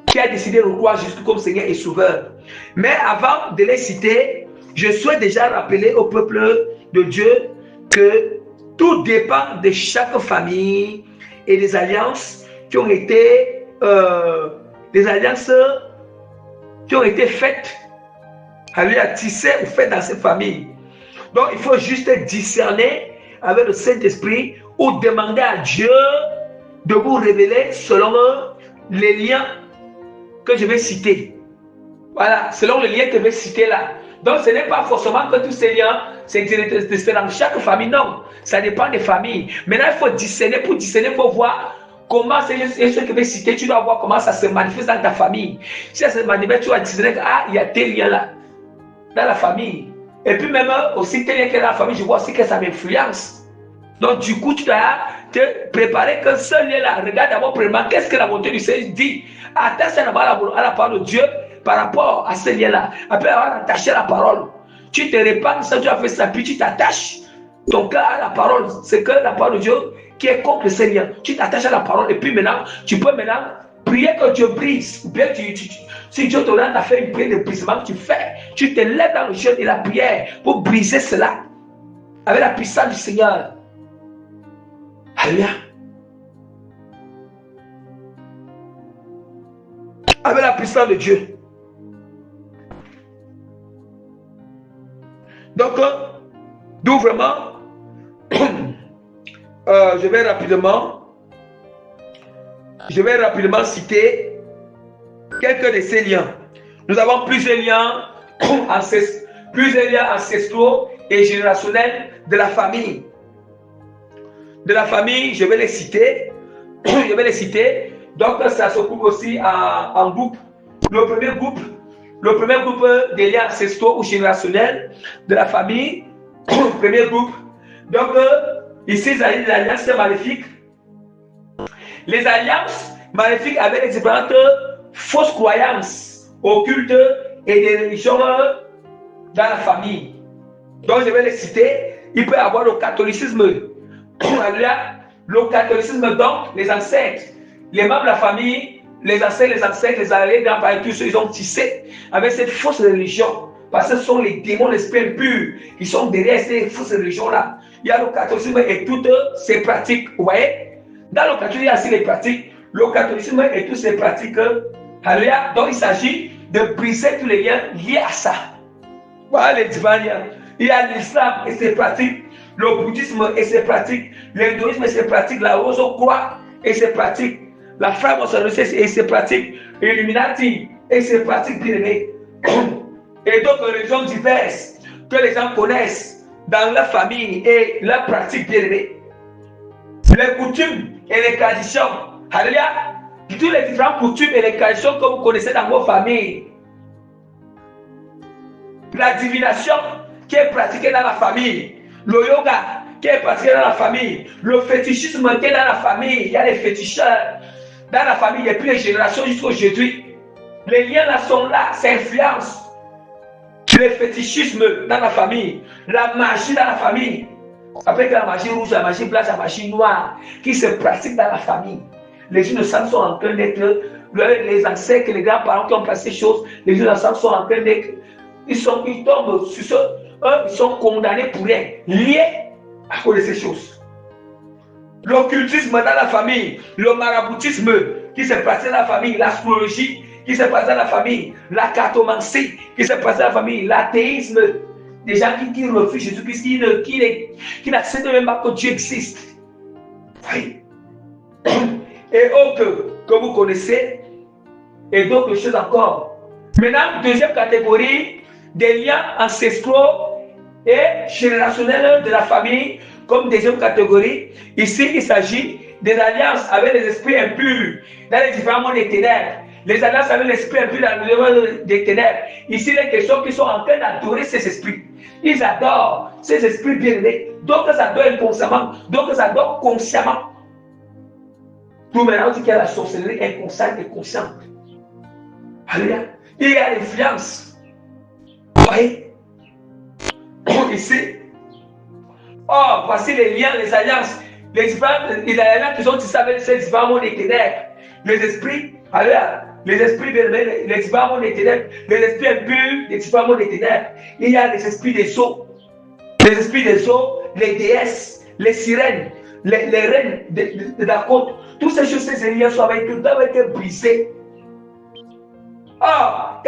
qui a décidé de croire Jésus comme Seigneur et Sauveur. Mais avant de les citer, je souhaite déjà rappeler au peuple de Dieu que tout dépend de chaque famille et des alliances qui ont été faites, à tisser ou faites dans ces familles. Donc il faut juste discerner avec le Saint-Esprit ou demander à Dieu de vous révéler selon les liens que je vais citer. Voilà, selon les liens que je vais citer là. Donc ce n'est pas forcément que tous ces liens, c'est dans chaque famille, non. Ça dépend des familles. Maintenant, il faut discerner. Pour discerner, il faut voir comment ce que je vais citer. Tu dois voir comment ça se manifeste dans ta famille. Si ça se manifeste, tu vas discerner il y a tel lien là, dans la famille. Et puis même aussi, tel lien qui est dans la famille, je vois aussi que ça m'influence. Donc du coup, tu dois te préparer que ce lien-là, regarde d'abord premièrement, qu'est-ce que la volonté du Seigneur dit. Attache d'abord à la parole de Dieu par rapport à ce lien-là. Après avoir attaché la parole, tu te répands, ça tu as fait ça, puis tu t'attaches ton cœur à la parole. C'est que la parole de Dieu qui est contre le Seigneur. Tu t'attaches à la parole et puis maintenant, tu peux maintenant prier que Dieu brise. Bien, si Dieu te donne à faire une prière de brisement, tu te lèves dans le jeûne et la prière pour briser cela avec la puissance du Seigneur. Alléluia. Avec la puissance de Dieu. Donc, d'où vraiment, je vais rapidement citer quelques de ces liens. Nous avons plusieurs liens ancestraux et générationnels de la famille. De la famille, je vais les citer. Donc, ça se coupe aussi en groupe. Le premier groupe des liens ancestraux ou générationnels de la famille. Premier groupe. Donc, ici, il s'agit des alliances maléfiques. Les alliances maléfiques avec les différentes fausses croyances occultes et des religions dans la famille. Donc, je vais les citer. Il peut y avoir le catholicisme. Le catholicisme, donc, les ancêtres, les membres de la famille, les ancêtres, les alliés, tous ceux ils ont tissé avec cette fausse religion. Parce que ce sont les démons, les esprits impurs qui sont derrière ces fausses religions-là. Il y a le catholicisme et toutes ses pratiques. Vous voyez? Dans le catholicisme, il y a aussi les pratiques. Le catholicisme et toutes ses pratiques. Alléluia. Donc, il s'agit de briser tous les liens liés à ça. Voilà les divins liens. Il y a l'islam et ses pratiques. Le bouddhisme et ses pratiques, l'hindouisme et ses pratiques, la rose-croix et ses pratiques, la franc-maçonnerie et ses pratiques, l'illuminati et ses pratiques bien-aimées, et d'autres religions diverses que les gens connaissent dans leur famille et leurs pratiques bien-aimées. Les coutumes et les traditions, alléluia, toutes les différentes coutumes et les traditions que vous connaissez dans vos familles. La divination, qui est pratiqué dans la famille. Le yoga qui est pratiqué dans la famille. Le fétichisme qui est dans la famille. Il y a les féticheurs dans la famille depuis les générations jusqu'à aujourd'hui. Les liens là sont là, ça influence. Le fétichisme dans la famille. La magie dans la famille. Après que la magie rouge, la magie blanche, la magie noire qui se pratique dans la famille. Les innocents sont en train d'être, les ancêtres, les grands-parents qui ont placé ces choses, les innocents sont en train d'être, ils tombent sur ce, ils sont condamnés pour rien, liés à cause de ces choses. L'occultisme dans la famille, le maraboutisme qui se pratique dans la famille, l'astrologie qui se pratique dans la famille, la cartomancie qui se pratique dans la famille, l'athéisme, des gens qui refusent Jésus-Christ, qui n'acceptent même pas que Dieu existe. Oui. Et autres que vous connaissez, et d'autres choses encore. Maintenant, deuxième catégorie, des liens ancestraux et générationnels de la famille, comme deuxième catégorie. Ici, il s'agit des alliances avec les esprits impurs dans les différents mondes des ténèbres. Les alliances avec l'esprit impur dans le monde des ténèbres. Ici, les questions qui sont en train d'adorer ces esprits. Ils adorent ces esprits bien-aimés. D'autres adorent inconsciemment, d'autres adorent consciemment. Tout maintenant, on dit qu'il y a la sorcellerie inconsciente et consciente. Alléluia. Il y a l'influence. Vous voyez? Ici. Oh, voici les liens, les alliances. Les alliances qui sont tissées avec ces différents mondes des ténèbres. Les esprits, alléluia. Les esprits bien-aimés, les différents mondes des ténèbres. Les esprits impurs, les différents mondes des ténèbres. Il y a les esprits des eaux. Les esprits des eaux, les déesses, les sirènes, les reines de la côte. Toutes ces choses, ces liens doivent être brisés. Ah,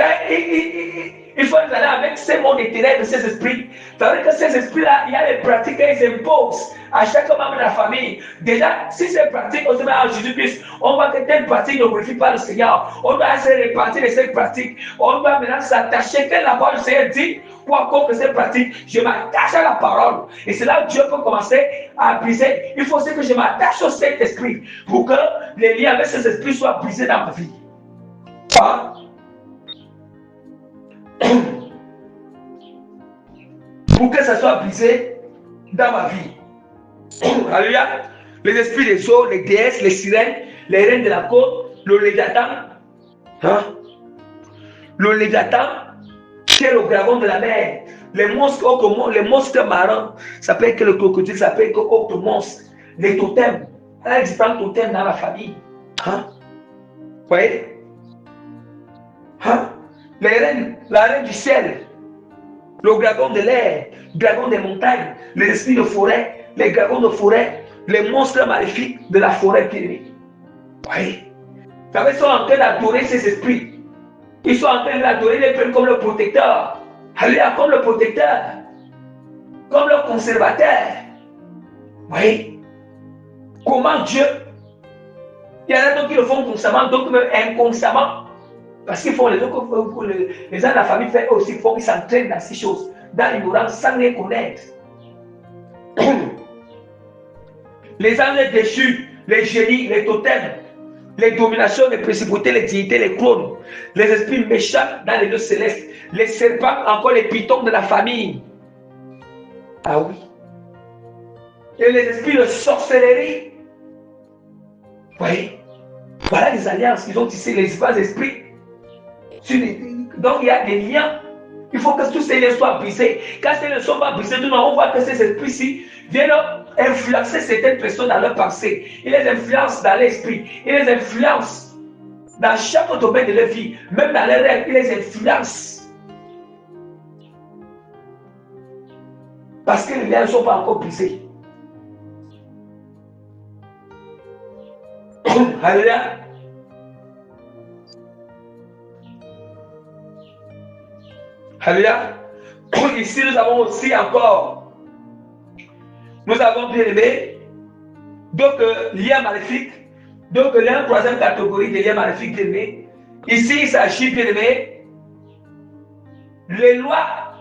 il faut aller avec ces mondes des ténèbres, ces esprits. C'est-à-dire que ces esprits-là, il y a des pratiques qu'ils imposent à chaque membre de la famille. Déjà, si ces pratiques, on se met à Jésus-Christ, on voit que telle pratique ne glorifie pas le Seigneur. On doit se répartir de ces pratiques. On doit maintenant s'attacher. Quelle la parole du Seigneur dit, pour accomplir ces pratiques, je m'attache à la parole. Et c'est là où Dieu peut commencer à briser. Il faut aussi que je m'attache au Saint-Esprit pour que les liens avec ces esprits soient brisés dans ma vie. Ah. Pour que ça soit brisé dans ma vie. Alléluia. Les esprits des eaux, les déesses, les sirènes, les reines de la côte, le léviathan. Hein? Le léviathan, qui est le dragon de la mer. Les monstres marins, ça peut être que le crocodile, ça peut être que autre monstre. Les totems. Il y a différents totems dans la famille. Hein? Vous voyez? Hein? La reine du ciel, le dragon de l'air, le dragon des montagnes, les esprits de forêt, les dragons de forêt, les monstres maléfiques de la forêt pirée. Oui. Ils sont en train d'adorer ces esprits. Ils sont en train d'adorer les peuples comme le protecteur. Alléluia, comme le protecteur. Comme le conservateur. Oui. Comment Dieu. Il y en a d'autres qui le font consciemment, d'autres même inconsciemment. Parce qu'ils font les gens de la famille fait aussi, ils s'entraînent dans ces choses, dans l'ignorance, sans les connaître. Les anges déchus, les génies, les totems, les dominations, les principautés, les dignités, les clones, les esprits méchants dans les lieux célestes, les serpents, encore les pitons de la famille. Ah oui. Et les esprits de sorcellerie. Oui. Voilà les alliances qu'ils ont tissées, les esprits. Donc il y a des liens. Il faut que tous ces liens soient brisés. Quand ces liens ne sont pas brisés, on voit que ces esprits-ci viennent influencer certaines personnes dans leur pensée. Ils les influencent dans l'esprit. Ils les influencent dans chaque domaine de leur vie. Même dans leurs rêves, ils les influencent. Parce que les liens ne sont pas encore brisés. Alléluia. Alléluia. Ici, nous avons aussi encore, nous avons bien aimé, donc liens maléfiques, donc la troisième catégorie des liens maléfiques bien aimés. Ici, il s'agit bien aimé, les lois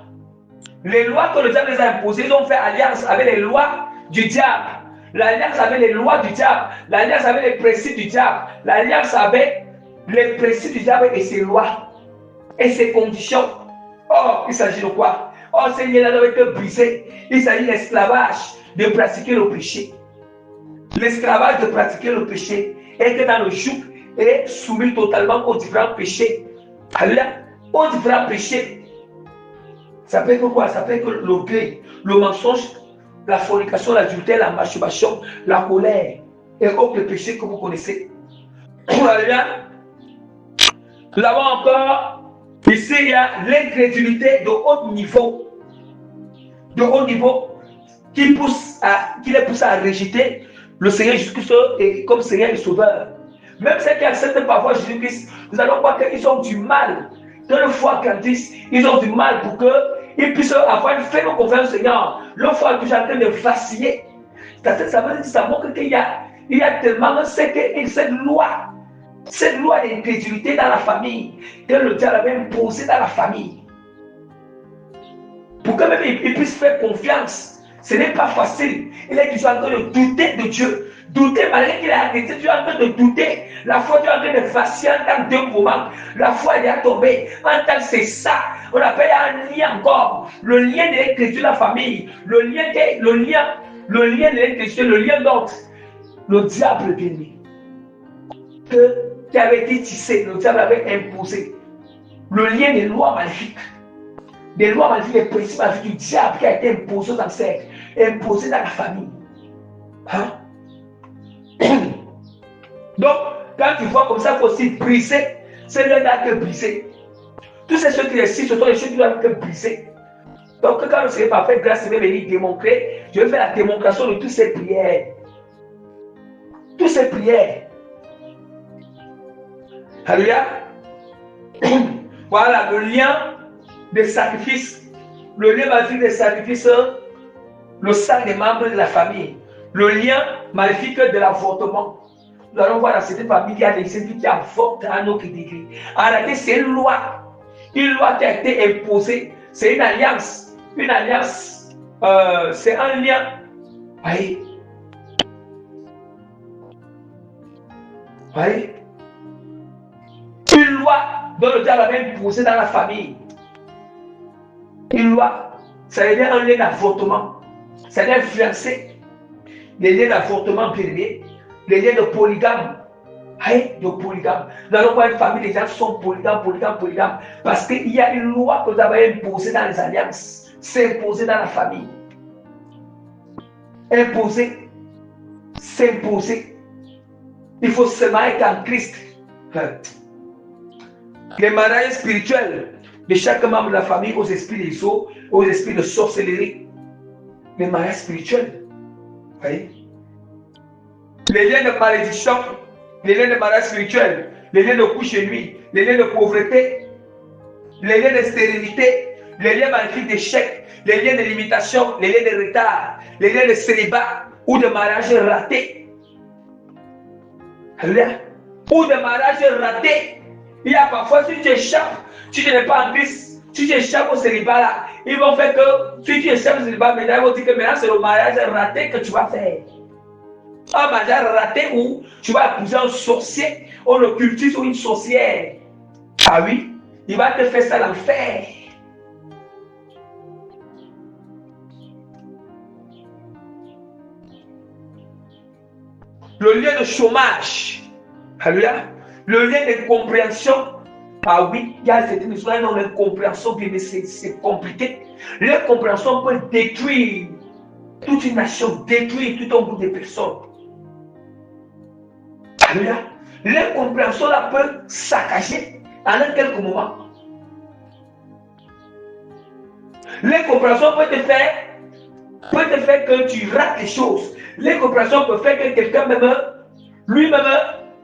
que le diable les a imposées, ils ont fait alliance avec les lois du diable, l'alliance avec les lois du diable, l'alliance avec les principes du diable, l'alliance avec les principes du diable et ses lois et ses conditions. Oh, il s'agit de quoi? Oh, ces liens-là doivent être brisés. Il s'agit de l'esclavage, de pratiquer le péché. L'esclavage de pratiquer le péché est que dans le joug est soumis totalement aux différents péchés. Alors, aux différents péchés, ça peut être quoi? Ça peut être l'orgueil, le mensonge, la fornication, l'adultère, la masturbation, la colère et autres péchés que vous connaissez. Là-bas encore, ici il y a l'incrédulité de haut niveau. De haut niveau qui les pousse à rejeter le Seigneur Jésus-Christ comme Seigneur et Sauveur. Même ceux qui acceptent parfois Jésus-Christ, nous allons voir qu'ils ont du mal. Dans le foi grandisse, ils ont du mal pour qu'ils puissent avoir une ferme confiance au Seigneur. Leur foi est toujours en train de vaciller. Ça montre qu'il y a tellement cette loi d'incrédulité dans la famille, que le diable avait imposée dans la famille. Pour que même il puisse faire confiance, ce n'est pas facile. Il est toujours en train de douter de Dieu. Douter, malgré qu'il a arrêté, tu es en train de douter. La foi, tu es en train de vaciller en deux moments. La foi, elle est tombée. En tant que c'est ça, on appelle un lien encore. Le lien de l'incrédulité de la famille. Le lien de l'incrédulité, le lien d'ordre. Le diable bien-aimé. Qui avait été tissé, le diable avait imposé. Le lien des lois maléfiques. Des lois maléfiques, des principes maléfiques du diable qui a été imposé dans le cercle, imposé dans la famille. Hein? Donc, quand tu vois comme ça, il faut aussi briser. C'est le là que briser. Tous ces choses qui existent, ce sont les choses qui doivent être brisées. Donc, quand le Seigneur m'a fait grâce, il va venir démontrer. Je vais faire la démonstration de toutes ces prières. Toutes ces prières. Alléluia. Voilà le lien des sacrifices. Le lien maléfique des sacrifices, le sang des membres de la famille. Le lien maléfique de l'avortement. Nous allons voir dans cette famille, il y a des gens qui avortent à notre degré. En réalité, c'est une loi. Une loi qui a été imposée. C'est une alliance. Une alliance, c'est un lien. Voyez. Voyez. Une loi dont le diable avait imposé dans la famille. Une loi, ça veut dire un lien d'avortement. Ça veut dire influencer les liens d'avortement bien-aimés, les liens de polygame. De polygame. Nous allons voir une famille, les gens sont polygames. Parce qu'il y a une loi que vous avez imposée dans les alliances. C'est imposé dans la famille. Imposé. C'est imposé. Il faut seulement être en Christ. Les mariages spirituels de chaque membre de la famille aux esprits des eaux, aux esprits de sorcellerie. Les mariages spirituels. Voyez? Les liens de malédiction, les liens de mariage spirituel, les liens de couche et nuit, les liens de pauvreté, les liens de stérilité, les liens maléfiques d'échec, les liens de limitation, les liens de retard, les liens de célibat ou de mariage raté. Alléluia. Ou de mariage raté. Il y a parfois, si tu échappes, si tu n'es pas en Christ, si tu échappes au célibat là, ils vont faire que, si tu échappes au célibat, maintenant, ils vont dire que maintenant c'est le mariage raté que tu vas faire. Un mariage raté où tu vas épouser un sorcier, on le cultive ou une sorcière. Ah oui, il va te faire ça dans l'enfer. Le lien de chômage. Alléluia. Le lien de compréhension. Ah oui, il y a certaines histoires dans l'incompréhension, mais c'est compliqué. L'incompréhension peut détruire toute une nation, détruire tout un groupe de personnes. Alléluia. L'incompréhension là peut saccager en quelques moments. L'incompréhension peut te faire que tu rates les choses. L'incompréhension peut faire que quelqu'un même, lui-même,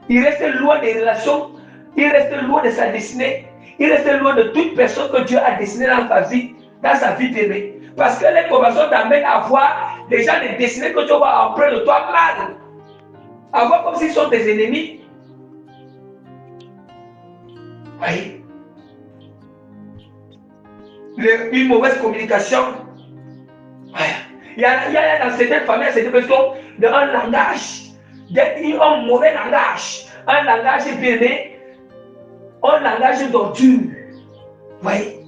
il reste loin des relations, il reste loin de sa destinée, il reste loin de toute personne que Dieu a destinée dans sa vie d'aimée. Parce que l'incompréhension t'amène à voir des gens de destinée que tu vas emprunter de toi mal. À voir comme s'ils sont tes ennemis. Oui. Une mauvaise communication. Il y a dans certaines familles, certaines personnes, un langage, un mauvais langage, un langage béné, un langage d'ordure. Oui.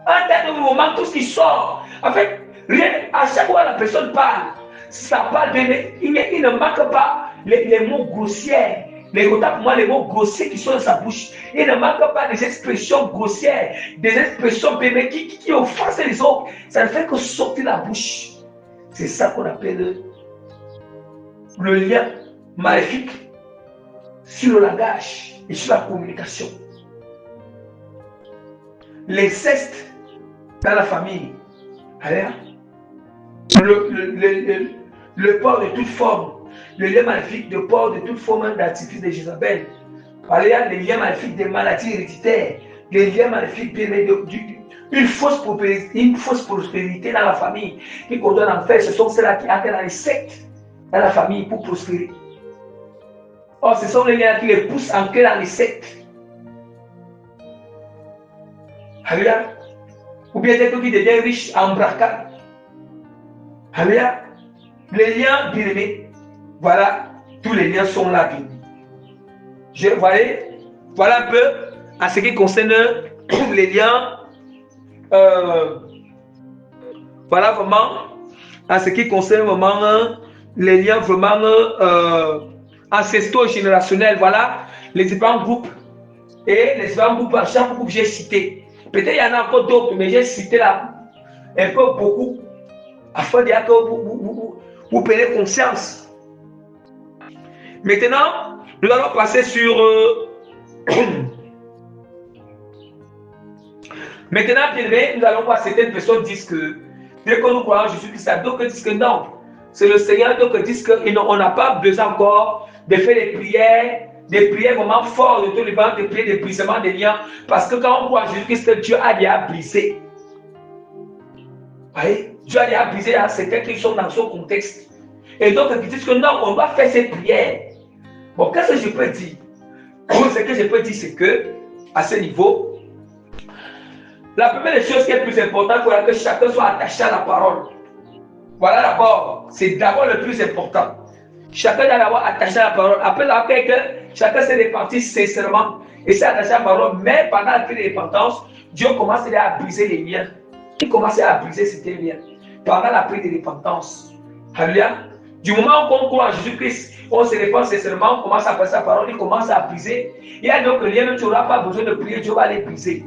Un tas de moments, tout ce qui sort. En fait, rien, à chaque fois la personne parle, ça parle bébé. Il ne manque pas les mots grossiers. Les mots grossiers qui sont dans sa bouche. Il ne manque pas des expressions grossières, des expressions bébé qui offensent les autres. Ça ne fait que sortir la bouche. C'est ça qu'on appelle le lien maléfique sur le langage et sur la communication. L'inceste dans la famille. Le port de toute forme, le lien maléfique de port de toute forme d'artifice de Jézabel. Les liens maléfiques des maladies héréditaires, les liens maléfiques une fausse prospérité dans la famille qui condamne en fait, ce sont ceux-là qui entrent dans les sectes dans la famille pour prospérer. Or, ce sont les liens qui les poussent à entrer dans les sectes. Alléluia. Ou bien quelqu'un qui devient riche en bracade. Alléluia. Les liens bien-aimés, voilà, tous les liens sont là. Voilà un peu à ce qui concerne les liens. Voilà vraiment à ce qui concerne vraiment les liens vraiment ancestraux générationnels. Voilà les différents groupes. Et les différents groupes, à chaque groupe j'ai cité. Peut-être il y en a encore d'autres, mais j'ai cité là un peu beaucoup afin que vous preniez conscience. Maintenant, nous allons passer sur maintenant, nous allons voir certaines personnes disent que dès que nous croyons en Jésus-Christ, d'autres disent que non, c'est le Seigneur, d'autres disent qu'on n'a pas besoin encore de faire des prières vraiment fortes, de tout le temps, des prières de brisement des liens, parce que quand on croit en Jésus-Christ, Dieu a déjà brisé. Voyez, Dieu a déjà brisé certains qui sont dans son contexte. Et donc, ils disent que non, on doit faire ces prières. Bon, qu'est-ce que je peux dire? Ce que je peux dire, c'est que, à ce niveau, la première chose qui est plus importante, il faudra que chacun soit attaché à la parole. Voilà d'abord, c'est d'abord le plus important. Chacun doit d'abord attaché à la parole. Après que chacun s'est réparti sincèrement et s'est attaché à la parole, mais pendant la crise de repentance, Dieu commence à briser les liens. Il commence à briser ces liens. Pendant la prise de repentance. Alléluia. Du moment où on croit en Jésus-Christ, on se répand sincèrement, on commence à passer la parole, il commence à briser. Il y a d'autres liens, même tu n'auras pas besoin de prier, Dieu va les briser.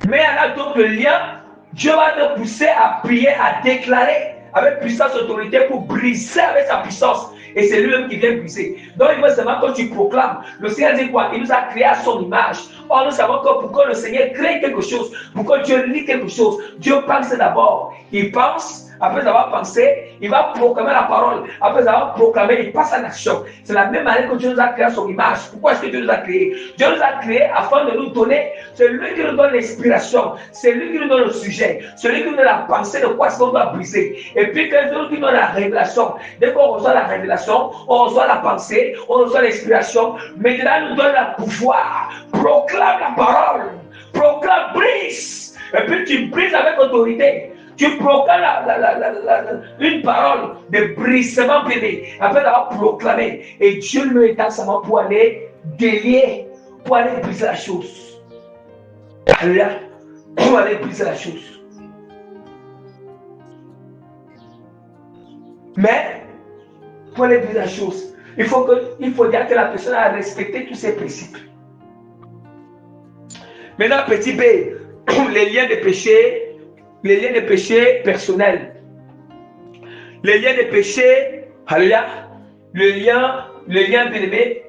Mais il y en a d'autres liens, Dieu va te pousser à prier, à déclarer avec puissance, autorité pour briser avec sa puissance. Et c'est lui-même qui vient briser. Donc il veut seulement quand tu proclames, le Seigneur dit quoi? Il nous a créé à son image. Or nous savons que pour que le Seigneur crée quelque chose, pour que Dieu lit quelque chose, Dieu pense d'abord. Il pense, après avoir pensé, il va proclamer la parole. Après avoir proclamé, il passe en action. C'est la même manière que Dieu nous a créé à son image. Pourquoi est-ce que Dieu nous a créé? Dieu nous a créé afin de nous donner, c'est lui qui nous donne l'inspiration, c'est lui qui nous donne le sujet, c'est lui qui nous donne la pensée de quoi est-ce qu'on doit briser. Et puis que c'est lui qui nous donne la révélation. Dès qu'on reçoit la révélation, on reçoit la pensée, on reçoit l'inspiration. Maintenant, il nous donne le pouvoir. Proclame la parole. Proclame, brise. Et puis tu brises avec autorité. Tu proclames une parole de brisement bébé. Après avoir proclamé. Et Dieu lui est seulement pour aller délier, pour aller briser la chose. Alléluia. Pour aller briser la chose. Mais, pour aller briser la chose, il faut dire que la personne a respecté tous ses principes. Maintenant, petit b, les liens de péché personnels. Les liens de péché, alléluia, le lien bien-aimé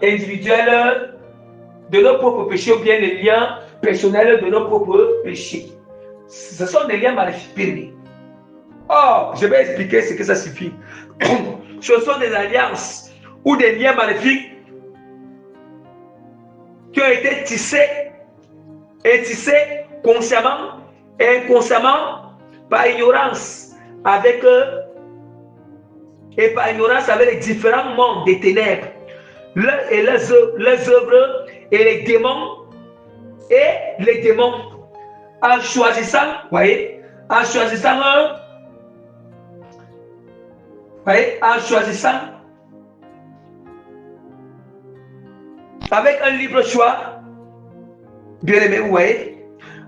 individuel de nos propres péchés ou bien les liens personnels de nos propres péchés. Ce sont des liens maléfiques. Or, je vais expliquer ce que ça signifie. Ce sont des alliances ou des liens maléfiques qui ont été tissés consciemment et inconsciemment par ignorance avec les différents mondes des ténèbres, les œuvres et les démons en choisissant, voyez, en choisissant avec un libre choix, bien aimé, vous voyez,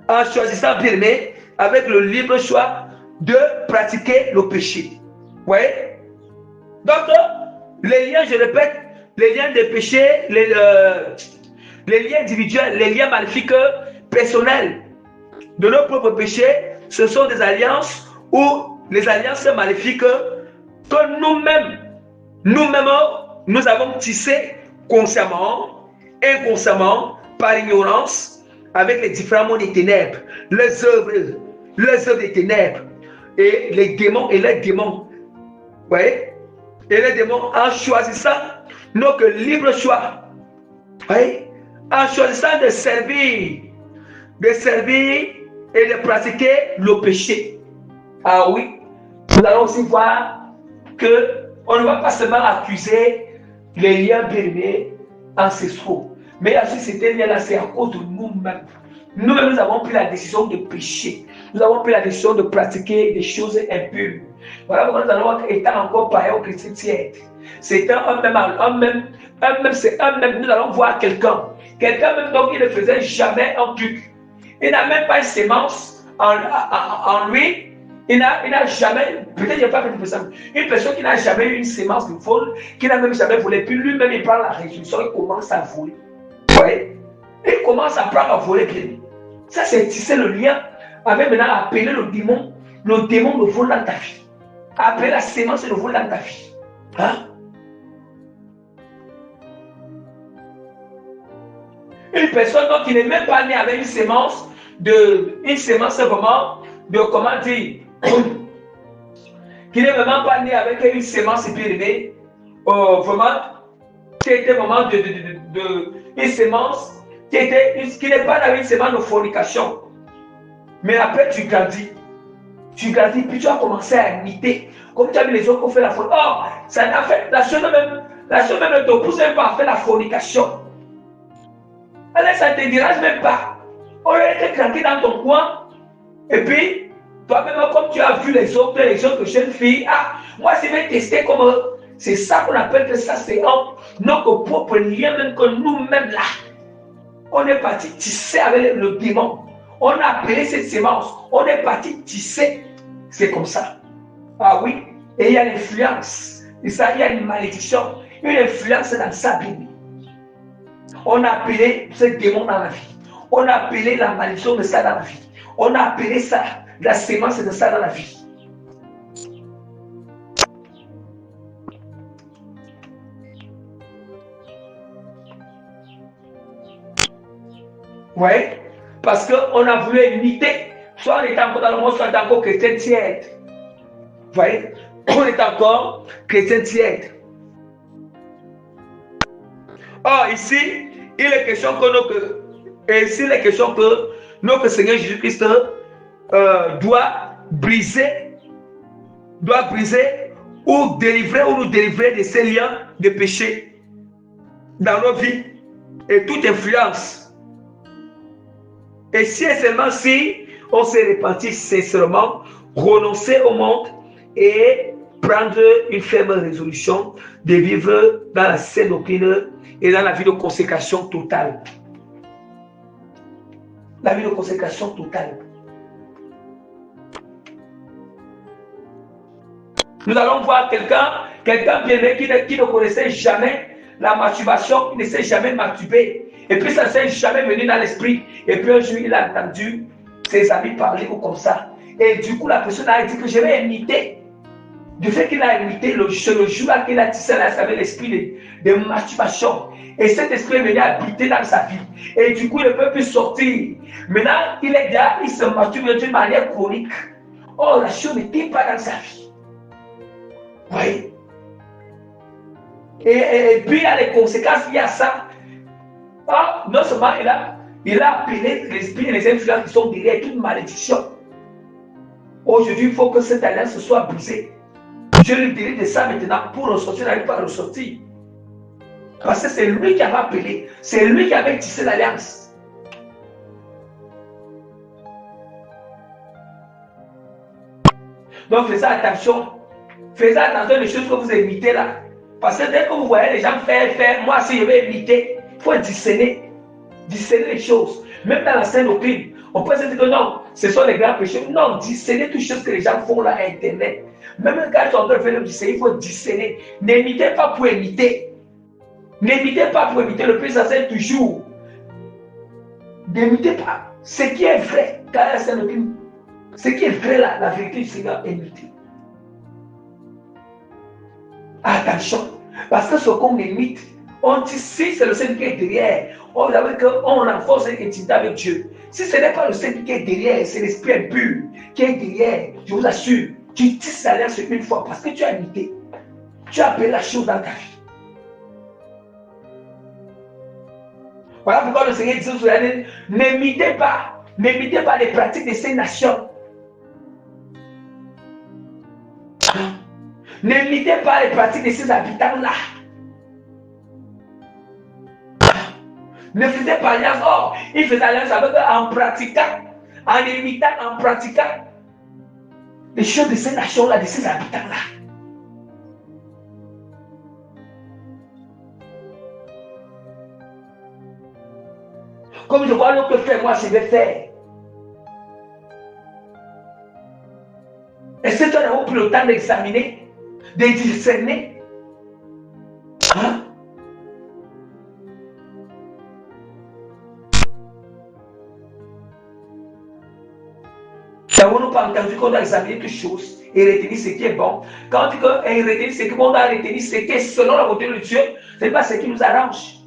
en choisissant, bien aimé, avec le libre choix de pratiquer le péché. Vous voyez? Donc, les liens, je répète, les liens de péché, les liens individuels, les liens maléfiques personnels de nos propres péchés, ce sont des alliances ou les alliances maléfiques que nous-mêmes, nous avons tissées consciemment, inconsciemment, par ignorance, avec les différents mondes des ténèbres, les œuvres des ténèbres, et les démons et les démons. Vous voyez? Et les démons, en choisissant notre libre choix, vous voyez? En choisissant de servir et de pratiquer le péché. Ah oui, nous allons aussi voir qu'on ne va pas seulement accuser les liens bien-aimés ancestraux, mais la société liée là, c'est à cause de nous-mêmes. Nous-mêmes, nous avons pris la décision de pécher. Nous avons pris la décision de pratiquer des choses impures. Voilà pourquoi nous allons être encore pareils aux chrétiens tièdes. C'est un même, nous allons voir quelqu'un même, donc il ne faisait jamais un truc. Il n'a même pas une sémence en lui. Il n'a jamais, peut-être il n'y a pas fait ça. Une personne qui n'a jamais eu une sémence de vol, qui n'a même jamais volé, puis lui-même il prend la résolution, il commence à voler. Vous voyez? Il commence à prendre à voler bien. Ça, c'est tisser le lien avec maintenant appeler le démon de vol dans ta vie. Appeler la sémence de vol dans ta vie. Hein? Une personne donc, qui n'est même pas née avec une sémence vraiment de comment dire, qui n'est vraiment pas née avec une sémence épidémique, vraiment, qui était vraiment une sémence qui n'est pas dans une sémence de fornication. Mais après, tu grandis, puis tu as commencé à imiter, comme tu as vu les autres qui ont fait la fornication. Oh, ça n'a fait, la chose même ne te pousse même pas à faire la fornication. Alors, ça ne te dérange même pas. On est craqué dans ton coin, et puis, toi-même, comme tu as vu les autres jeunes filles, ah, moi, je vais tester comme c'est ça qu'on appelle que ça, c'est notre propre lien, même que nous-mêmes là. On est parti tisser avec le démon. On a appelé cette sémence. On est parti tisser. C'est comme ça. Ah oui. Et il y a l'influence. Et ça, il y a une malédiction. Une influence dans sa Bible. On a appelé ce démon dans la vie. On a appelé la malédiction de ça dans la vie. On a appelé ça la sémence de ça dans la vie. Oui, parce qu'on a voulu imiter, soit on est encore dans le monde, soit on est encore chrétien tiède. Vous voyez, on est encore chrétien tiède. Or, ici, il est question que notre Seigneur Jésus-Christ doit briser ou nous délivrer de ces liens de péché dans nos vies et toute influence. Et si et seulement si on s'est repenti sincèrement, renoncer au monde et prendre une ferme résolution de vivre dans la saine doctrine et dans la vie de consécration totale. La vie de consécration totale. Nous allons voir quelqu'un bien-aimé qui ne connaissait jamais la masturbation, qui ne s'est jamais masturbé. Et puis ça ne s'est jamais venu dans l'esprit. Et puis un jour, il a entendu ses amis parler ou comme ça. Et du coup, la personne a dit que je vais imiter. Du fait qu'il a imité, le jour-là qu'il a tissé là, avec l'esprit de masturbation. Et cet esprit est venu habiter dans sa vie. Et du coup, il ne peut plus sortir. Maintenant, il se masturbe d'une manière chronique. Oh, la chose n'était pas dans sa vie. Oui. Et puis, il y a les conséquences liées à ça. Ah, non seulement il a appelé l'esprit et les influences qui sont derrière toute malédiction. Aujourd'hui, il faut que cette alliance soit brisée. Je lui dirai de ça maintenant pour ressortir, il n'arrive pas à ressortir. Parce que c'est lui qui avait appelé, c'est lui qui avait tissé l'alliance. Donc faisez attention aux choses que vous imitez là. Parce que dès que vous voyez les gens faire, moi si je vais imiter, il faut discerner les choses. Même dans la sainte doctrine, On peut se dire que non, ce sont les grands péchés. Non, discerner toutes choses que les gens font là à Internet. Même quand tu es en train de faire le discerner, il faut discerner. N'imitez pas pour imiter. N'imitez pas pour imiter. Le plus enseigne toujours. N'imitez pas. Ce qui est vrai, ce qui est vrai là, la vérité du Seigneur, imitez. Attention. Parce que ce qu'on imite, on dit si c'est le Seigneur qui est derrière, on renforce une intimité avec Dieu. Si ce n'est pas le Seigneur qui est derrière, c'est l'esprit impur qui est derrière, je vous assure, tu dis ça une fois parce que tu as imité. Tu as appelé la chose dans ta vie. Voilà pourquoi le Seigneur dit sur l'année, n'imitez pas les pratiques de ces nations. N'imitez pas les pratiques de ces habitants-là. Ne faisait pas alliance. Oh, il faisait alliance avec eux en pratiquant, en imitant, en pratiquant les choses de ces nations-là, de ces habitants-là. Comme je vois l'autre faire, moi je vais faire. Est-ce que tu as pris le temps d'examiner, de discerner? Hein? Nous n'avons pas entendu qu'on doit examiner toutes choses et retenir ce qui est bon. Quand on dit qu'on retenir ce qui est bon, on doit retenir ce qui est selon la volonté de Dieu, ce n'est pas ce qui nous arrange.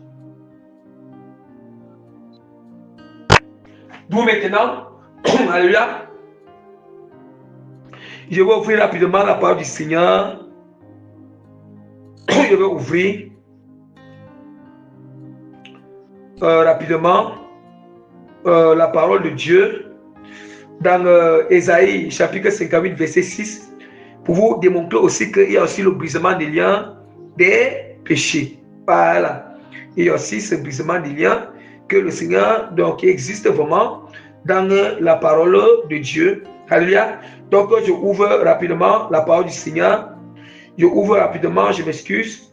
D'où maintenant, alléluia, je vais ouvrir rapidement la parole du Seigneur. Je vais ouvrir rapidement la parole de Dieu dans Ésaïe chapitre 58 verset 6 pour vous démontrer aussi qu'il y a aussi le brisement des liens des péchés. Voilà. Il y a aussi ce brisement des liens que le Seigneur, donc, existe vraiment dans la parole de Dieu. Alléluia. Donc, je ouvre rapidement la parole du Seigneur. Je ouvre rapidement, je m'excuse.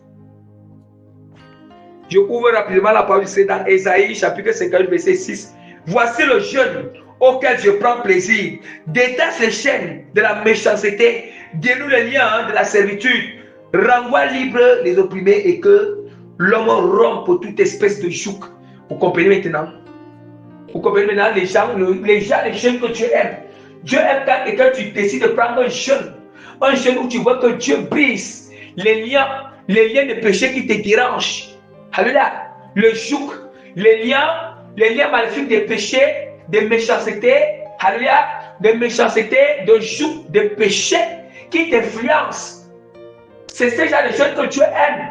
Je ouvre rapidement la parole du Seigneur dans Ésaïe chapitre 58 verset 6. Voici le jeûne auquel je prends plaisir. Détache les chaînes de la méchanceté, dénoue les liens de la servitude, renvoie libre les opprimés et que l'homme rompe toute espèce de joug. Vous comprenez maintenant? Vous comprenez maintenant les jeunes que Dieu aime. Dieu aime quand tu décides de prendre un jeûne où tu vois que Dieu brise les liens de péché qui te dérangent. Alléluia. Le joug, les liens maléfiques des péchés, de méchanceté, alléluia, de méchanceté, de joug, de péché qui t'influencent. C'est ce genre de choses que Dieu aime.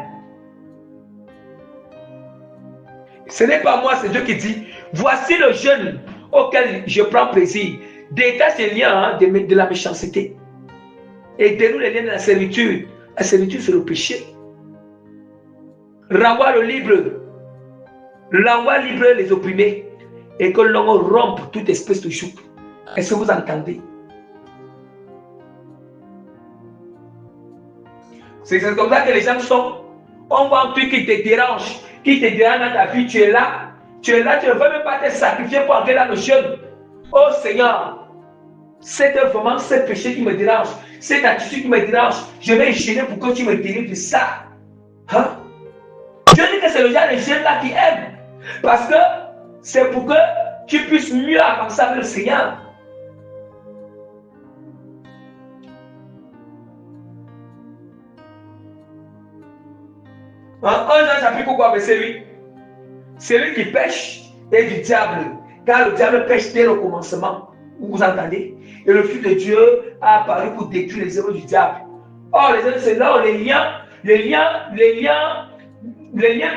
Ce n'est pas moi, c'est Dieu qui dit, voici le jeûne auquel je prends plaisir. Détache les liens de la méchanceté et dénoue les liens de la servitude. La servitude, c'est le péché. Renvoie libre les opprimés et que l'homme rompe toute espèce de joug. Est-ce que vous entendez? C'est comme ça que les gens sont. On voit un truc qui te dérange dans ta vie, tu es là, tu ne veux même pas te sacrifier pour entrer dans le jeûne. Oh Seigneur, c'est vraiment ce péché qui me dérange, cette attitude qui me dérange, je vais jeûner pour que tu me délivres de ça. Hein? Je dis que c'est le genre de jeûne là qui aime, parce que c'est pour que tu puisses mieux avancer avec le Seigneur. En 1 Jean chapitre quoi, verset 8. Celui qui pêche est du diable, car le diable pêche dès le commencement. Vous entendez? Et le Fils de Dieu a apparu pour détruire les œuvres du diable. Or, les œuvres, c'est là où les liens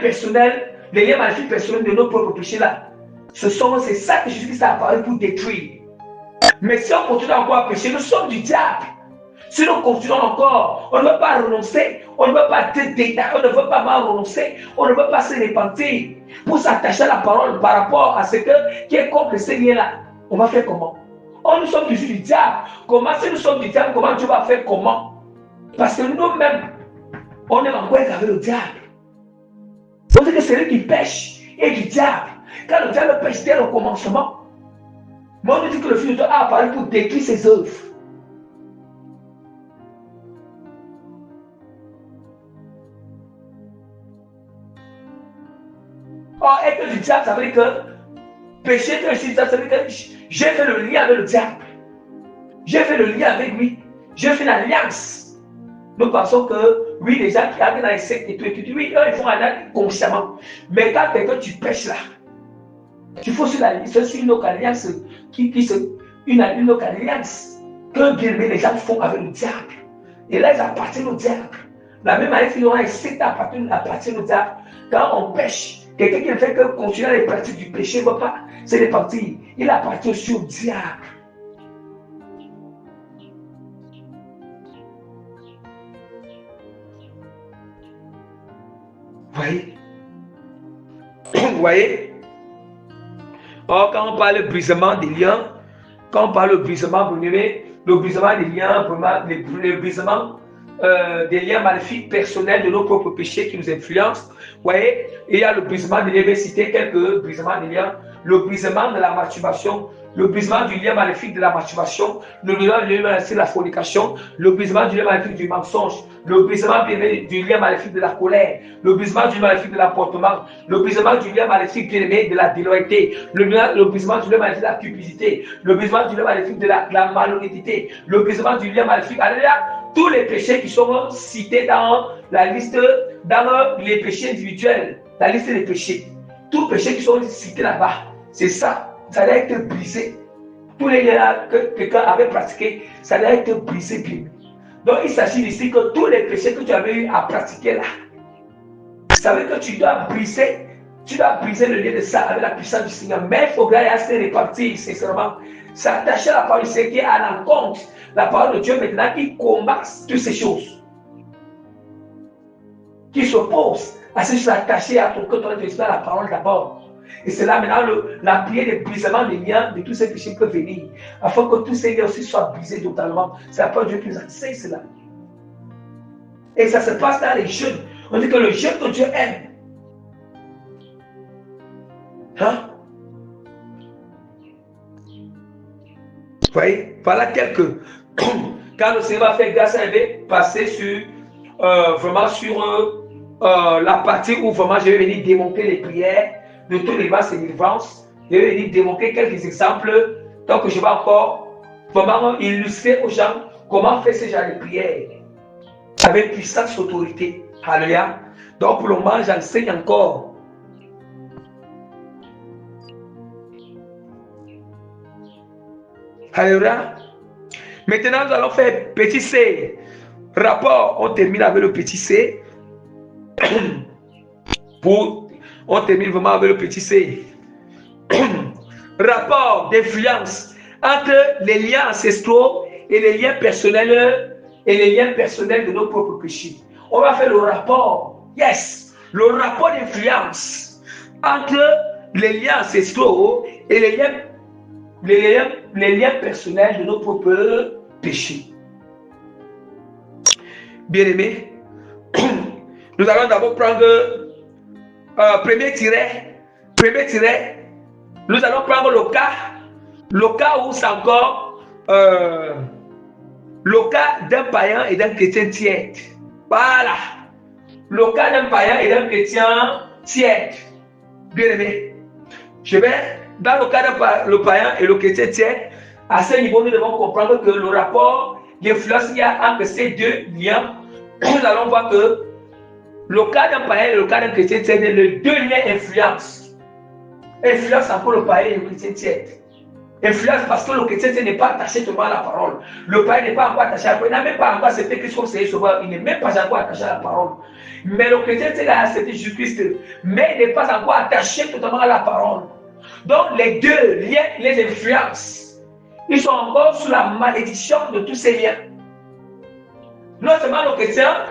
personnels, les liens maléfiques personnels de nos propres péchés là. C'est ça que Jésus-Christ a apparu pour détruire. Mais si on continue encore à pécher, nous sommes du diable. Si nous continuons encore, on ne veut pas renoncer, on ne veut pas détailler, on ne veut pas mal renoncer, on ne veut pas se repentir pour s'attacher à la parole par rapport à ce qui est contre ces liens-là. On va faire comment? Oh, nous sommes du diable. Comment, si nous sommes du diable, comment tu vas faire comment? Parce que nous-mêmes, on est encore avec le diable. On dit que c'est lui qui pêche et du diable. Quand le diable pêche dès le commencement, Mais on nous dit que le Fils de Dieu a apparu pour détruire ses œuvres. Or, être du diable, ça veut dire que péché que je suis, ça veut dire que j'ai fait le lien avec le diable. J'ai fait le lien avec lui. J'ai fait une alliance. Nous pensons que, oui, les gens qui arrivent dans les sectes et tout, oui, eux, ils font un acte consciemment. Mais quand tu pêches là, tu faut sur une autre alliance, une autre alliance que bien aimé les gens font avec le diable. Et là, ils appartiennent au diable. La même manière qu'ils ont un secte appartiennent au diable. Quand on pêche, quelqu'un qui ne fait que continuer les pratiques du péché, ne va pas se répartir. Il appartient aussi au diable. Vous voyez? Or, quand on parle de brisement des liens, quand on parle de brisement, le brisement des liens, le brisement des liens maléfiques personnels de nos propres péchés qui nous influencent, vous voyez, il y a le brisement des liens, je vais citer quelques brisements des liens, le brisement de la masturbation, le brisement du lien maléfique de la masturbation, le brisement du lien maléfique de la fornication, le brisement du lien maléfique du mensonge, le brisement du lien maléfique de la colère, le brisement du lien maléfique de l'apportement, le brisement du lien maléfique bien-aimé de la déloyauté, le brisement du lien maléfique de la cupidité, le brisement du lien maléfique de la malhonnêteté, le brisement du lien maléfique, tous les péchés qui sont cités dans la liste, dans les péchés individuels, la liste des péchés, tous les péchés qui sont cités là-bas, c'est ça. Ça doit être brisé. Tous les liens que quelqu'un avait pratiqué, ça doit être brisé bien. Donc il s'agit ici que tous les péchés que tu avais eu à pratiquer là, ça veut dire que tu dois briser le lien de ça avec la puissance du Seigneur. Mais il faudra se répartir sincèrement, s'attacher à la parole du Seigneur qui est à l'encontre. La parole de Dieu maintenant qui combat toutes ces choses, qui s'oppose à ces choses attachées à ton cœur, ton esprit, à la parole d'abord. Et c'est là maintenant la prière de brisement des liens de tous ces péchés peut venir, afin que tous ces liens aussi soient brisés totalement. C'est la parole de Dieu qui nous enseigne cela. Et ça se passe dans les jeûnes. On dit que le jeûne que Dieu aime. Hein? Vous voyez? Voilà quelques. Quand le Seigneur va faire grâce, il va passer sur vraiment sur la partie où vraiment je vais venir démontrer les prières de tous les vastes et délivrances. Je vais venir démontrer quelques exemples. Donc je vais encore vraiment illustrer aux gens comment faire ce genre de prières avec puissance, autorité. Alléluia. Donc pour le moment, j'enseigne encore. Alléluia. Maintenant, nous allons faire petit C. Rapport, on termine avec le petit C. On termine vraiment avec le petit C. Rapport d'influence entre les liens ancestraux et les liens personnels de nos propres péchés. On va faire le rapport, le rapport d'influence entre les liens ancestraux et les liens personnels de nos propres péchés. Bien-aimés, nous allons d'abord prendre premier tiret, nous allons prendre le cas où c'est encore le cas d'un païen et d'un chrétien tiède. Voilà, le cas d'un païen et d'un chrétien tiède. Bien-aimés, je vais, dans le cas d'un païen et le chrétien tiède, à ce niveau, nous devons comprendre que le rapport d'influence qu'il y a entre ces deux liens, nous allons voir que le cas d'un païen et le cas d'un chrétien tiède, les deux liens influencent. Influence encore le païen et le chrétien tiède. Influence parce que le chrétien tiède n'est pas attaché seulement à la parole. Le païen n'est pas encore attaché à la parole. Il n'a même pas encore accepté Christ comme Seigneur Sauveur. Il n'est même pas encore attaché à la parole. Mais le chrétien tiède a accepté Jésus-Christ. Mais il n'est pas encore attaché totalement à la parole. Donc les deux liens les influencent. Ils sont encore sous la malédiction de tous ces liens. Non seulement le chrétien,